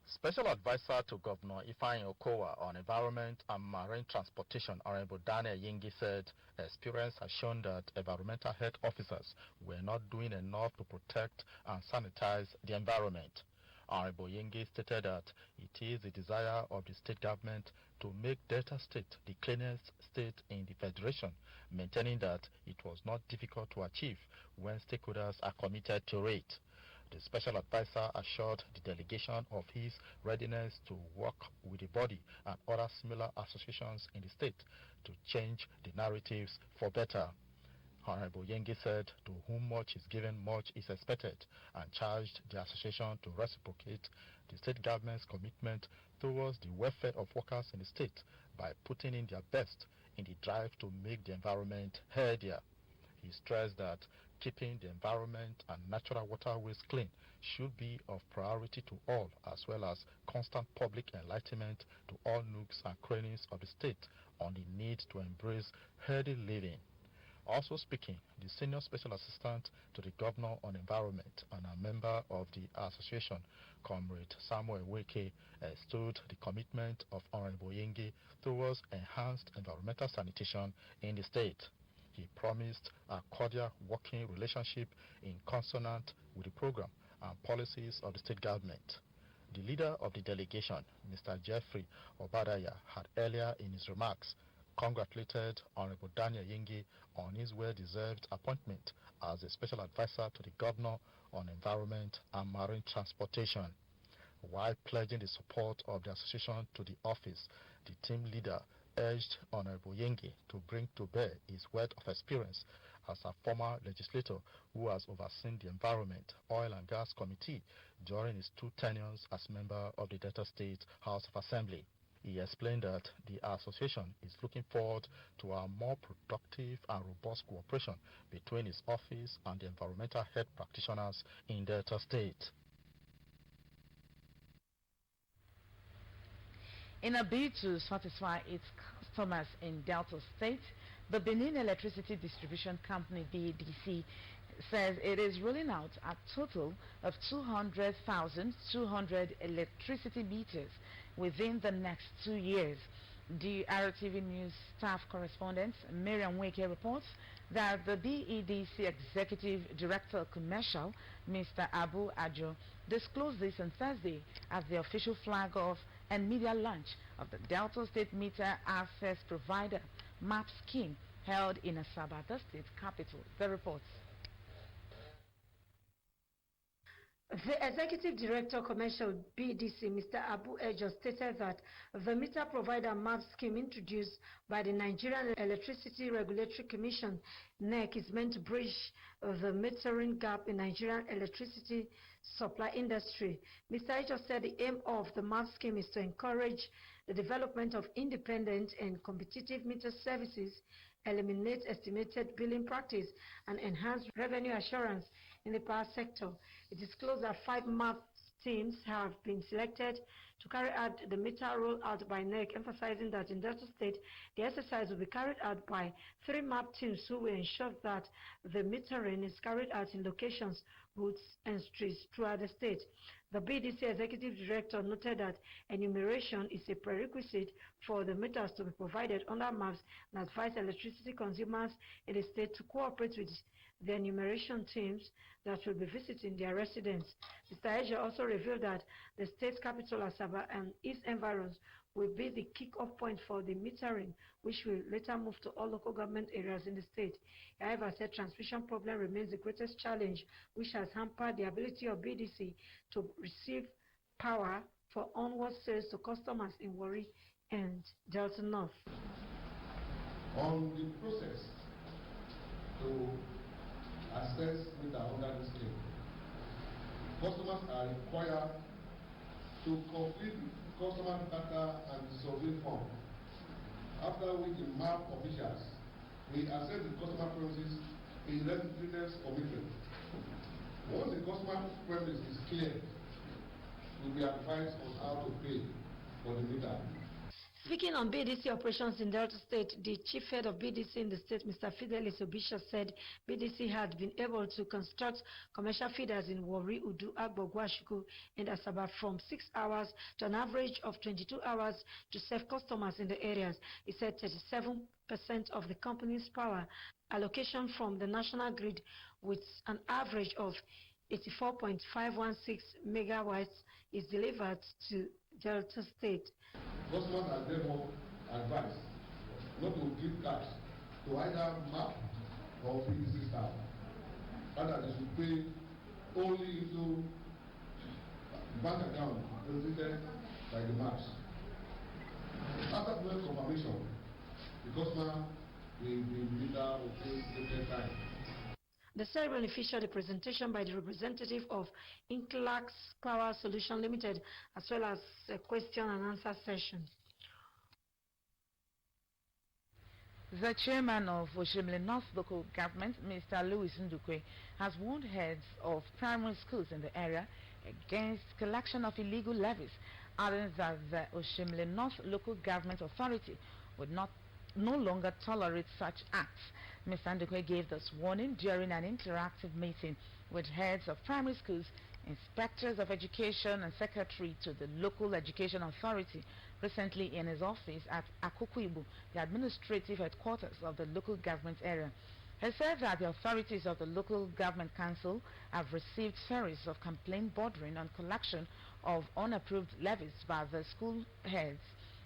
Special Advisor to Governor Ifeanyi Okowa on Environment and Marine Transportation, Honorable Daniel Yingi, said experience has shown that environmental health officers were not doing enough to protect and sanitize the environment. Honorable Yingi stated that it is the desire of the state government to make Delta State the cleanest state in the Federation, maintaining that it was not difficult to achieve when stakeholders are committed to it. The special advisor assured the delegation of his readiness to work with the body and other similar associations in the state to change the narratives for better. Honorable Yingi said, to whom much is given, much is expected, and charged the association to reciprocate the state government's commitment towards the welfare of workers in the state by putting in their best in the drive to make the environment healthier. He stressed that keeping the environment and natural waterways clean should be of priority to all, as well as constant public enlightenment to all nooks and crannies of the state on the need to embrace healthy living. Also speaking, the Senior Special Assistant to the Governor on Environment and a member of the association, Comrade Samuel Weke, stood the commitment of Honorable Yenge towards enhanced environmental sanitation in the state. He promised a cordial working relationship in consonant with the program and policies of the state government. The leader of the delegation, Mr. Jeffrey Obadaya, had earlier in his remarks congratulated Honorable Daniel Yenge on his well-deserved appointment as a special advisor to the Governor on Environment and Marine Transportation. While pledging the support of the association to the office, the team leader urged Honorable Yenge to bring to bear his wealth of experience as a former legislator who has overseen the Environment, Oil and Gas Committee during his 2 tenures as member of the Delta State House of Assembly. He explained that the association is looking forward to a more productive and robust cooperation between his office and the environmental health practitioners in Delta State. In a bid to satisfy its customers in Delta State, the Benin Electricity Distribution Company, BEDC, says it is rolling out a total of 200,200 electricity meters within the next 2 years. The Drtv News staff correspondent Miriam Weke reports that the BEDC Executive Director Commercial, Mr. Abu Ajo, disclosed this on Thursday at the official flag-off and media launch of the Delta State Meter Access Provider MAP scheme held in Asaba, the state capital. The reports. The Executive Director Commercial BDC, Mr. Abu Ejo, stated that the meter provider MAP scheme introduced by the Nigerian Electricity Regulatory Commission, NEC, is meant to bridge the metering gap in Nigerian electricity supply industry. Mr. Ejo said the aim of the MAP scheme is to encourage the development of independent and competitive meter services, eliminate estimated billing practice, and enhance revenue assurance in the power sector. It disclosed that 5 MAP teams have been selected to carry out the meter rollout by NEC, emphasizing that in Delta State, the exercise will be carried out by 3 MAP teams who will ensure that the metering is carried out in locations, routes, and streets throughout the state. The BDC Executive Director noted that enumeration is a prerequisite for the meters to be provided under MAPs and advised electricity consumers in the state to cooperate with the enumeration teams that will be visiting their residents. Mr. Ejo also revealed that the state capital Asaba and its environs will be the kick-off point for the metering, which will later move to all local government areas in the state. However, said transmission problem remains the greatest challenge, which has hampered the ability of BDC to receive power for onward sales to customers in Warri and Delta North. On the process to access meter under this scheme, customers are required to complete customer data and survey form, after which the MAP officials will assess the customer premises in readiness for metering. Once the customer premise is clear, we will be advised on how to pay for the meter. Speaking on BDC operations in Delta State, the chief head of BDC in the state, Mr. Fidelis Obisha, said BDC had been able to construct commercial feeders in Warri, Udu, Agbo, Gwashuku, and Asaba from 6 hours to an average of 22 hours to serve customers in the areas. He said 37% of the company's power allocation from the national grid, with an average of 84.516 megawatts, is delivered to Delta State. Customers are therefore advised not to give cash to either MAP or BDC staff. Rather, they should pay only into bank account presented by the MAPs. After payment confirmation, the customer will be meter or pay the time. The ceremony featured a presentation by the representative of Inclax Power Solution Limited, as well as a question and answer session. The chairman of Oshimle North Local Government, Mr. Louis Ndukwe, has warned heads of primary schools in the area against collection of illegal levies, adding that the Oshimle North Local Government Authority would no longer tolerate such acts. Mr. Ndukwe gave this warning during an interactive meeting with heads of primary schools, inspectors of education and secretary to the local education authority recently in his office at Akukuibu, the administrative headquarters of the local government area. He said that the authorities of the local government council have received series of complaints bordering on collection of unapproved levies by the school heads,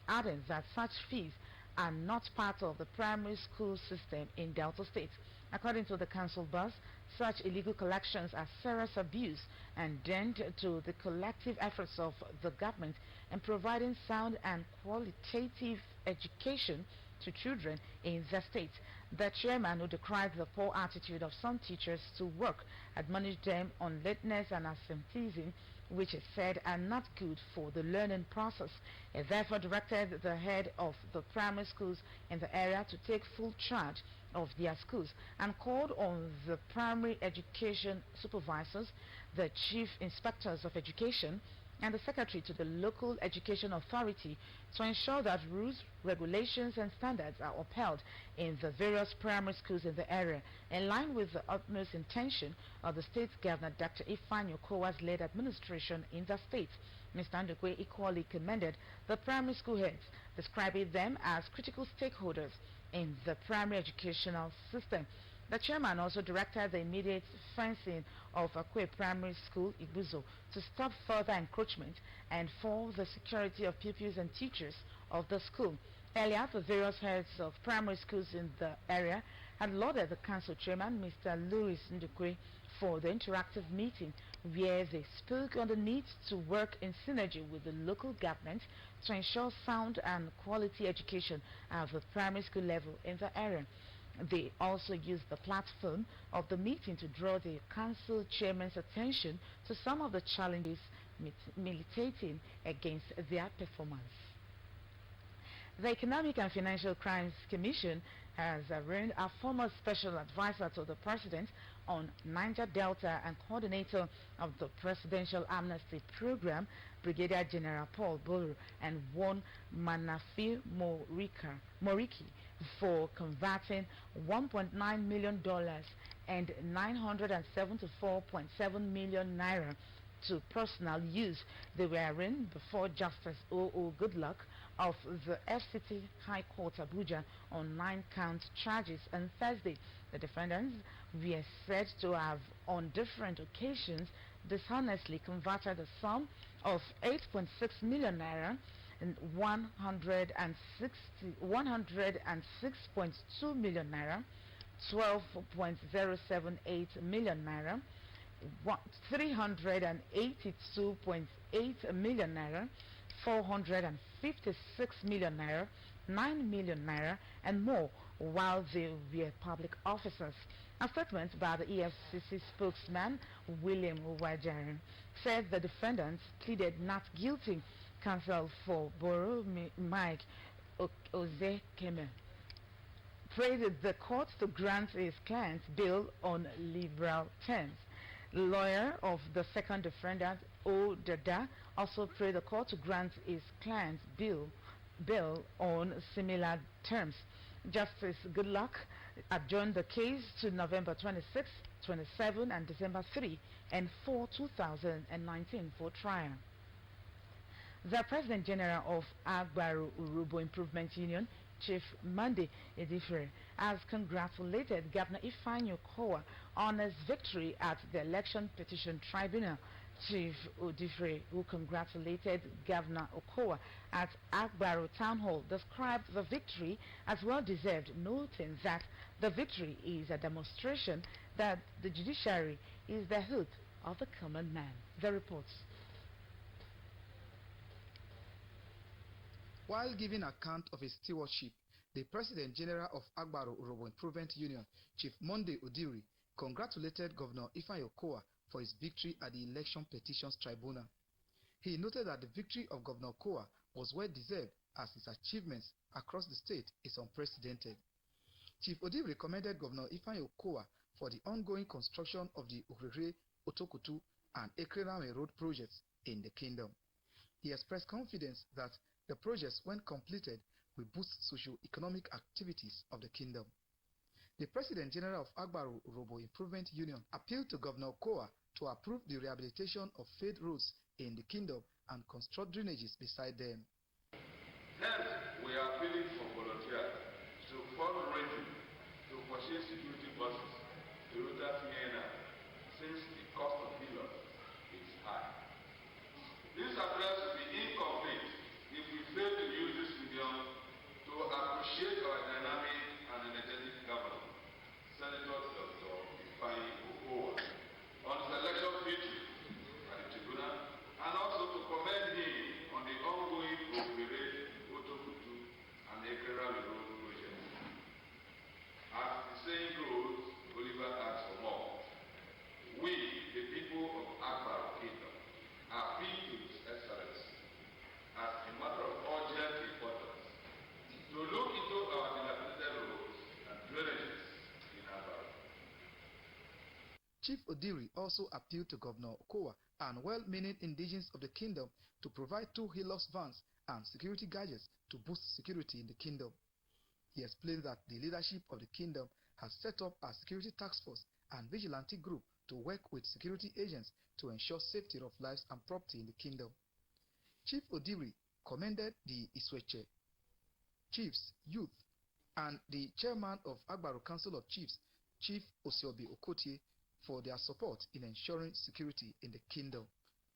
adding that such fees are not part of the primary school system in Delta State. According to the council boss, such illegal collections are serious abuse and dent to the collective efforts of the government in providing sound and qualitative education to children in the state. The chairman, who decried the poor attitude of some teachers to work, admonished them on lateness and absenteeism, which he said are not good for the learning process. He therefore directed the head of the primary schools in the area to take full charge of their schools and called on the primary education supervisors, the chief inspectors of education, and the secretary to the local education authority to ensure that rules, regulations and standards are upheld in the various primary schools in the area, in line with the utmost intention of the state governor Dr. Ifeanyi Okowa's led administration in the state. Mr. Ndukwe equally commended the primary school heads, describing them as critical stakeholders in the primary educational system. The chairman also directed the immediate fencing of Akwe Primary School, Ibuzo, to stop further encroachment and for the security of pupils and teachers of the school. Earlier, the various heads of primary schools in the area had lauded the council chairman, Mr. Louis Ndukwe, for the interactive meeting where they spoke on the need to work in synergy with the local government to ensure sound and quality education at the primary school level in the area. They also used the platform of the meeting to draw the council chairman's attention to some of the challenges militating against their performance. The Economic and Financial Crimes Commission has arraigned a former special advisor to the president on Niger Delta and coordinator of the Presidential Amnesty Program, Brigadier General Paul Bolu, and one Manafi Moriki for converting $1.9 million and 974.7 million naira to personal use. They were arraigned before Justice O.O. Goodluck of the FCT High Court Abuja on 9-count charges on Thursday. The defendants were said to have on different occasions dishonestly converted a sum of 8.6 million naira and 106.2 million naira, 12.078 million naira, 382.8 million naira, 456 million naira, 9 million naira, and more, while they were public officers. A statement by the EFCC spokesman, William Uwajarin, said the defendants pleaded not guilty. Counsel for Boro Mike Ozekeme praised the court to grant his client's bail on liberal terms. Lawyer of the second defendant, O. Dada, also prayed the court to grant his client's bail on similar terms. Justice Goodluck adjourned the case to November 26, 27, and December 3 and 4, 2019 for trial. The President General of Agbaru Urubo Improvement Union, Chief Monday Edifre, has congratulated Governor Ifeanyi Okowa on his victory at the Election Petition Tribunal. Chief Odifre, who congratulated Governor Okowa at Agbaru Town Hall, described the victory as well-deserved, noting that the victory is a demonstration that the judiciary is the hope of the common man. The reports. While giving account of his stewardship, the President General of Agbaru Urobo Improvement Union, Chief Monday Odiri, congratulated Governor Ifeanyi Okowa for his victory at the Election Petitions Tribunal. He noted that the victory of Governor Okowa was well-deserved as his achievements across the state is unprecedented. Chief Odi recommended Governor Ifeanyi Okowa for the ongoing construction of the Okrere, Otokutu, and Ekrelame road projects in the kingdom. He expressed confidence that the projects, when completed, will boost socio-economic activities of the kingdom. The President General of Agbaru Urobo Improvement Union appealed to Governor Okowa to approve the rehabilitation of failed roads in the kingdom and construct drainages beside them. Hence, we are appealing for volunteers to fundraise to purchase security buses to Toyota Sienna, since the cost of pillars is high. This address will be incomplete if we fail to use this medium to appreciate our dynamic and energetic governor, Senator Dr. Ifeanyi Okowa, on his election victory at the tribunal, and also to commend him on the ongoing Okrere, Otokutu, and Ekrelame road projects. As the saying goes, Oliver asks for more. We, the people of Agbaru Kingdom, appeal to His Excellency as a matter of urgent importance to look into our dilapidated roads and drainages in Agbaru. Chief Odiri also appealed to Governor Okowa and well-meaning indigenes of the kingdom to provide 2 Hilux vans and security gadgets to boost security in the kingdom. He explained that the leadership of the kingdom has set up a security task force and vigilante group to work with security agents to ensure safety of lives and property in the kingdom. Chief Odiri commended the Isweche Chiefs, Youth, and the chairman of Agbaru Council of Chiefs, Chief Osiobi Okotie, for their support in ensuring security in the kingdom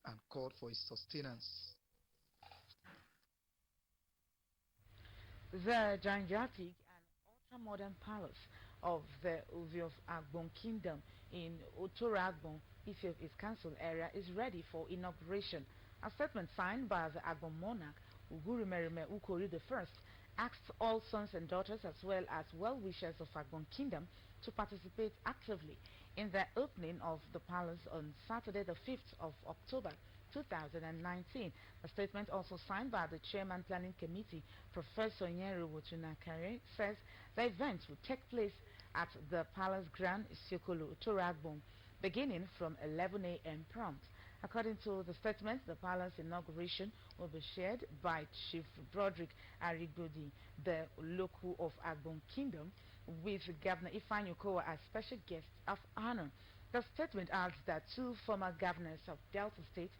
and called for its sustenance. The gigantic and ultra-modern palace of the Ovi of Agbon Kingdom in Otora Agbon, Ife of its council area, is ready for inauguration. A statement signed by the Agbon monarch, Ugurimerime Ukori I, asked all sons and daughters as well as well-wishers of Agbon Kingdom to participate actively in the opening of the palace on Saturday the 5th of October 2019. A statement also signed by the Chairman Planning Committee, Professor Nyeru Wotunakare, says the event will take place at the Palace Grand Isiokolo Utoragbon beginning from 11 a.m. prompt. According to the statement, the palace inauguration will be shared by Chief Broderick Arigbodi, the local of Agbon Kingdom, with Governor Ifeanyi Okowa as special guest of honor. The statement adds that 2 former governors of Delta State,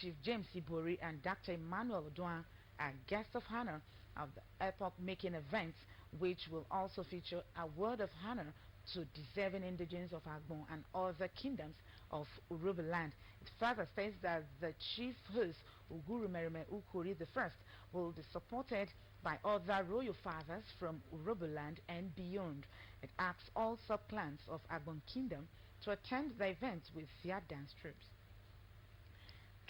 Chief James Ibori and Dr. Emmanuel Oduan, are guests of honor of the epoch-making event, which will also feature a word of honor to deserving indigenes of Agbon and other kingdoms of Urobo land. It further states that the chief host, Ugurimerime Ukori I, will be supported by other royal fathers from Urobo land and beyond. It asks all sub-clans of Agbon Kingdom to attend the event with their dance troops.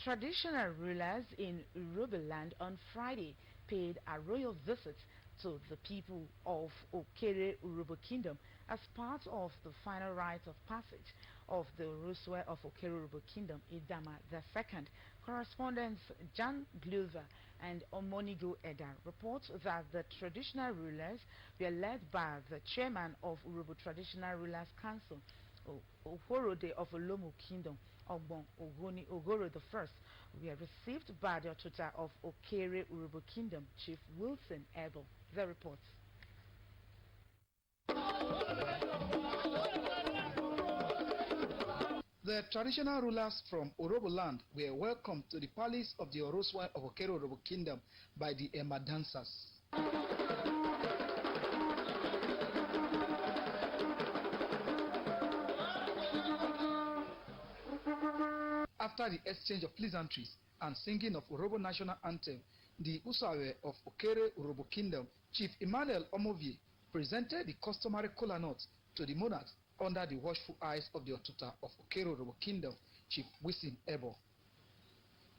Traditional rulers in Urobo land on Friday paid a royal visit to the people of Okere Urobo Kingdom as part of the final rite of passage of the Ruswe of Okere Urobo Kingdom, Idama II. Correspondents Jan Glover and Omonigo Eda report that the traditional rulers were led by the chairman of Urobo Traditional Rulers Council, Ohorode of Olomo Kingdom, Ogbon Ogoni Ogoro I, were received by the Otuta of Okere Urobo Kingdom, Chief Wilson Ebel. The reports. The traditional rulers from Urobo land were welcomed to the palace of the Oroswan of Okere Urobo Kingdom by the Emma dancers. After the exchange of pleasantries and singing of Urobo national anthem, the Usawe of Okere Urobo Kingdom, Chief Emmanuel Omovie, presented the customary kola nut to the monarchs under the watchful eyes of the Otuta of Okere Urobo Kingdom, Chief Wilson Ebo.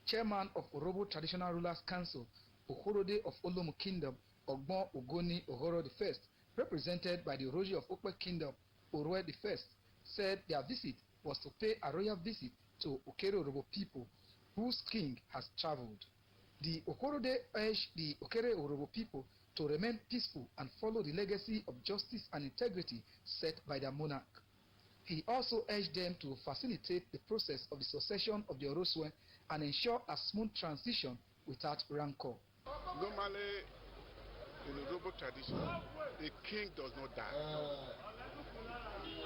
Chairman of Urobo Traditional Rulers Council, Ohorode of Olomo Kingdom, Ogbon Ogoni Ogoro I, represented by the Oroji of Okpe Kingdom, Orwe I, said their visit was to pay a royal visit to Okere Urobo people whose king has traveled. The Okorode urged the Okere Urobo people to remain peaceful and follow the legacy of justice and integrity set by their monarch. He also urged them to facilitate the process of the succession of the Oroswe and ensure a smooth transition without rancor. Normally, in the Urhobo tradition, the king does not die.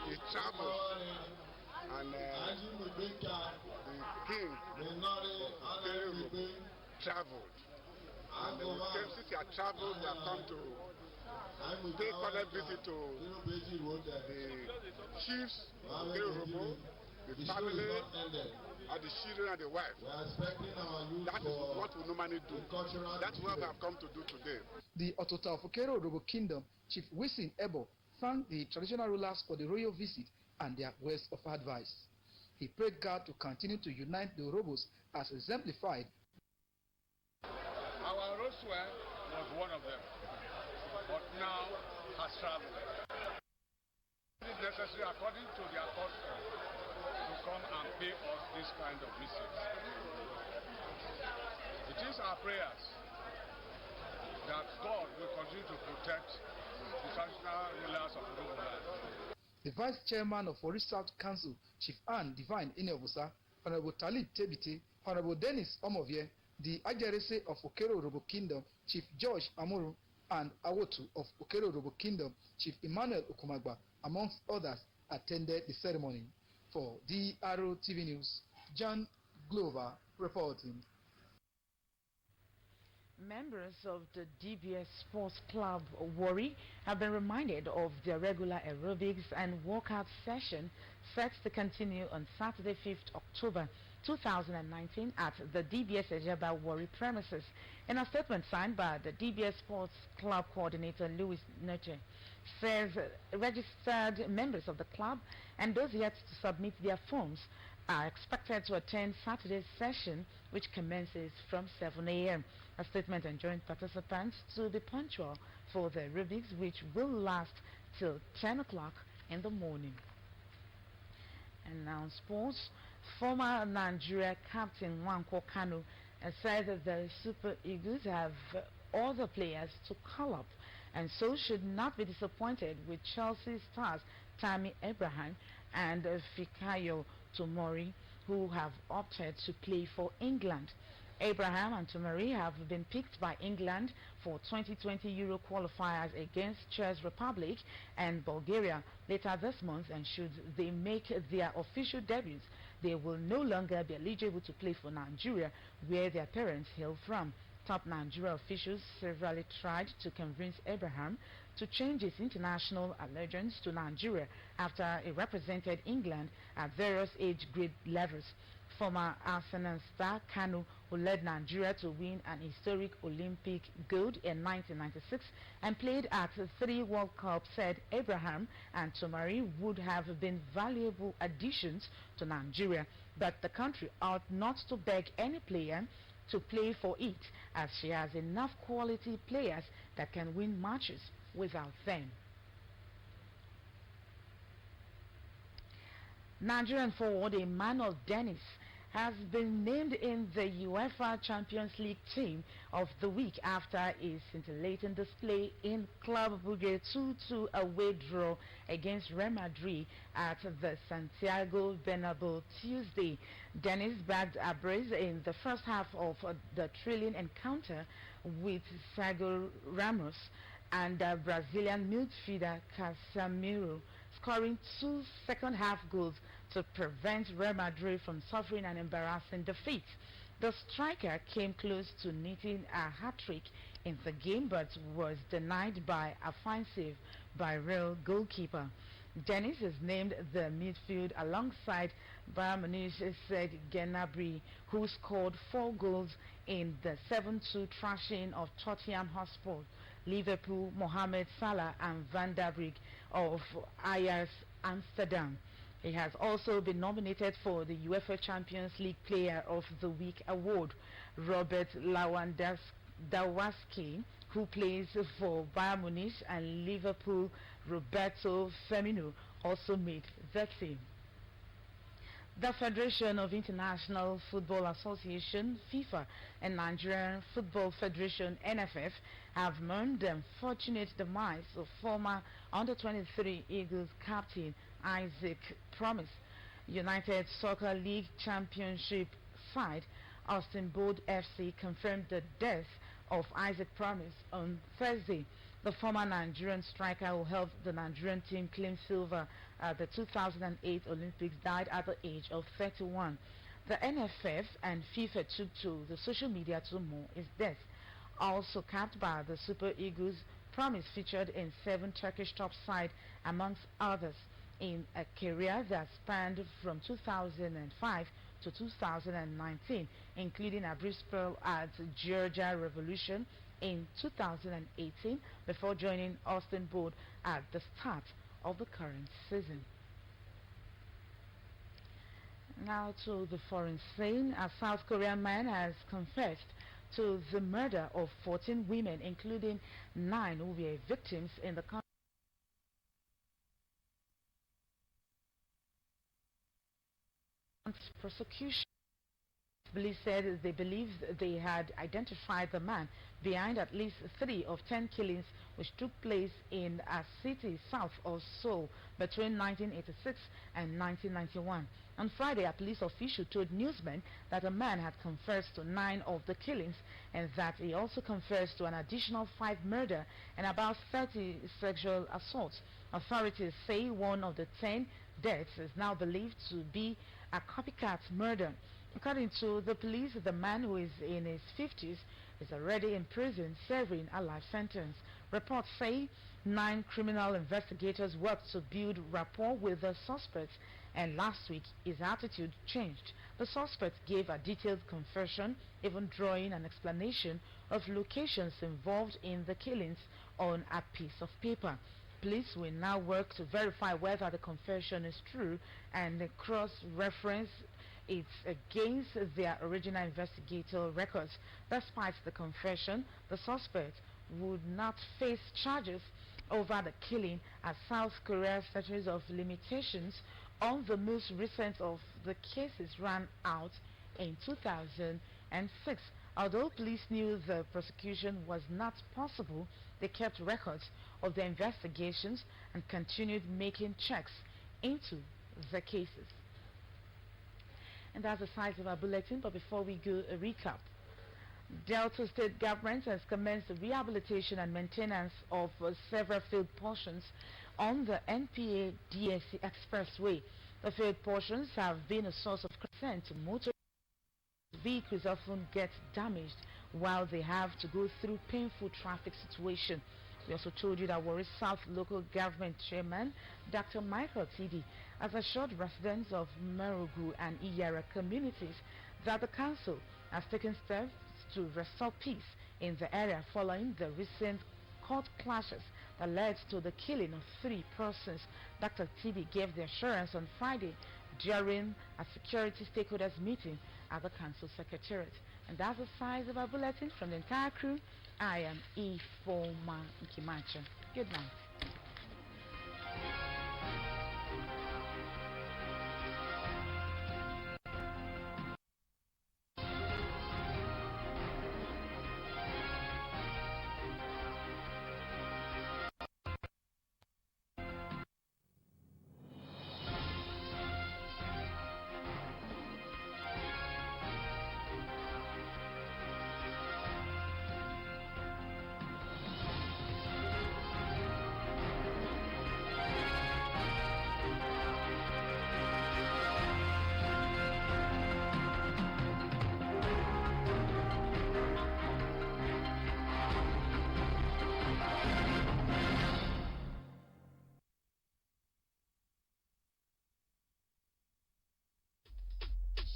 He travels, and the king, traveled. And since he had traveled, he had come to pay further visit to the chiefs of Urhobo, the family, and the children and the wife. That is what we normally do. That's what we have come to do today. The Otota of Okere-Urhobo Kingdom, Chief Wisin Ebo, thanked the traditional rulers for the royal visit and their words of advice. He prayed God to continue to unite the Urhobos as exemplified. Our Oroswe was one of them, but now has traveled. It is necessary, according to their custom, to come and pay us this kind of visits. It is our prayers that God will continue to protect the traditional rulers of Urhobo land. The Vice Chairman of Ori South Council, Chief Anne Divine Ineobusa, Honorable Talib Tebite, Honorable Dennis Omovie, the Ajerese of Okere-Urhobo Kingdom, Chief George Amuru, and Awotu of Okere-Urhobo Kingdom, Chief Emmanuel Okumagba, amongst others, attended the ceremony. For Drtv News, John Glover reporting. Members of the DBS Sports Club Warri have been reminded of their regular aerobics and workout session set to continue on Saturday, 5th October 2019 at the DBS Ejaba Warri premises. In a statement signed by the DBS Sports Club coordinator Louis Noche, says registered members of the club and those yet to submit their forms are expected to attend Saturday's session, which commences from 7 a.m. A statement enjoined participants to be punctual for the aerobics, which will last till 10 o'clock in the morning. And now sports. Former Nigeria captain Nwankwo Kanu said that the Super Eagles have other players to call up and so should not be disappointed with Chelsea stars Tammy Abraham and Fikayo Tomori, who have opted to play for England. Abraham and Tomori have been picked by England for 2020 Euro qualifiers against Czech Republic and Bulgaria later this month, and should they make their official debuts, they will no longer be eligible to play for Nigeria, where their parents hail from. Top Nigeria officials severally tried to convince Abraham to change his international allegiance to Nigeria after he represented England at various age grade levels. Former Arsenal star Kanu, who led Nigeria to win an historic Olympic gold in 1996 and played at 3 World Cups, said Abraham and Tomori would have been valuable additions to Nigeria, but the country ought not to beg any player to play for it, as she has enough quality players that can win matches without them. Nigerian forward Emmanuel Dennis has been named in the UEFA Champions League Team of the Week after a scintillating display in Club Brugge 2-2 away draw against Real Madrid at the Santiago Bernabeu Tuesday. Dennis bagged a brace in the first half of the thrilling encounter with Sergio Ramos and Brazilian midfielder Casemiro, scoring 2 second-half goals to prevent Real Madrid from suffering an embarrassing defeat. The striker came close to netting a hat-trick in the game, but was denied by a fine save by Real goalkeeper. Dennis is named the midfield alongside Bayern Munich's Serge Gnabry, who scored 4 goals in the 7-2 thrashing of Tottenham Hotspur. Liverpool, Mohamed Salah and Van der Beek of Ajax Amsterdam. He has also been nominated for the UEFA Champions League Player of the Week award. Robert Lewandowski, who plays for Bayern Munich and Liverpool, Roberto Firmino, also made the team. The Federation of International Football Association, FIFA, and Nigerian Football Federation, NFF, have mourned the unfortunate demise of former Under-23 Eagles captain Isaac Promise. United Soccer League Championship side Austin Bold FC confirmed the death of Isaac Promise on Thursday. The former Nigerian striker who helped the Nigerian team claim silver at the 2008 Olympics died at the age of 31. The NFF and FIFA took to the social media to mourn his death. Also capped by the Super Eagles, Promise featured in 7 Turkish top side amongst others in a career that spanned from 2005 to 2019, including a brief spell at Georgia Revolution in 2018 before joining Austin Bold at the start of the current season. Now to the foreign scene. A South Korean man has confessed to the murder of 14 women, including 9 who were victims in the country. Prosecution. Police said they believed they had identified the man behind at least 3 of 10 killings which took place in a city south of Seoul between 1986 and 1991. On Friday, a police official told newsmen that a man had confessed to 9 of the killings and that he also confessed to an additional 5 murder and about 30 sexual assaults. Authorities say one of the 10 deaths is now believed to be a copycat murder. According to the police, the man, who is in his 50s, is already in prison serving a life sentence. Reports say 9 criminal investigators worked to build rapport with the suspects, and last week his attitude changed. The suspect gave a detailed confession, even drawing an explanation of locations involved in the killings on a piece of paper. Police will now work to verify whether the confession is true and cross-reference it against their original investigator records. Despite the confession, the suspect would not face charges over the killing as South Korea's statute of limitations on the most recent of the cases ran out in 2006. Although police knew the prosecution was not possible, they kept records of the investigations and continued making checks into the cases. And that's the size of our bulletin, but before we go, a recap. Delta State government has commenced the rehabilitation and maintenance of several field portions on the NPA-DSC Expressway. The field portions have been a source of concern to motorists. Vehicles often get damaged while they have to go through painful traffic situations. We also told you that Warri South Local Government Chairman Dr. Michael Tidi has assured residents of Merugu and Iyara communities that the council has taken steps to restore peace in the area following the recent court clashes that led to the killing of 3 persons. Dr. Tidi gave the assurance on Friday during a security stakeholders meeting at the council secretariat. And that's the size of our bulletin. From the entire crew, I am Ifoma Nkimacha. Good night.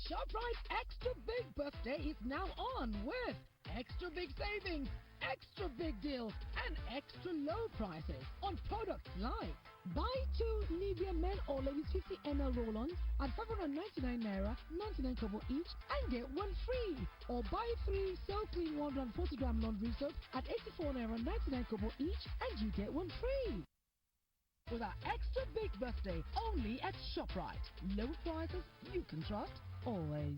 ShopRite Extra Big Birthday is now on with extra big savings, extra big deals, and extra low prices on products like buy 2 Nivea Men or Ladies 50 ml roll-ons at 599 naira 99 kobo each and get 1 free, or buy 3 So Clean 140 gram laundry soap at 84 naira 99 kobo each and you get 1 free. with our extra big birthday only at ShopRite. Low prices you can trust always.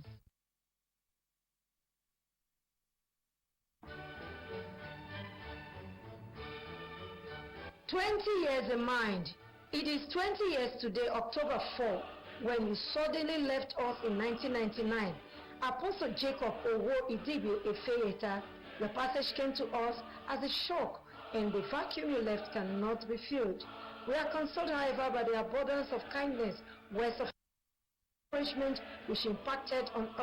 "20 years in mind." It is 20 years today, October 4, when you suddenly left us in 1999. Apostle Jacob Owo Idibio Efeyeta, your passage came to us as a shock, and the vacuum you left cannot be filled. We are consoled, however, by the abundance of kindness, words of encouragement which impacted on us.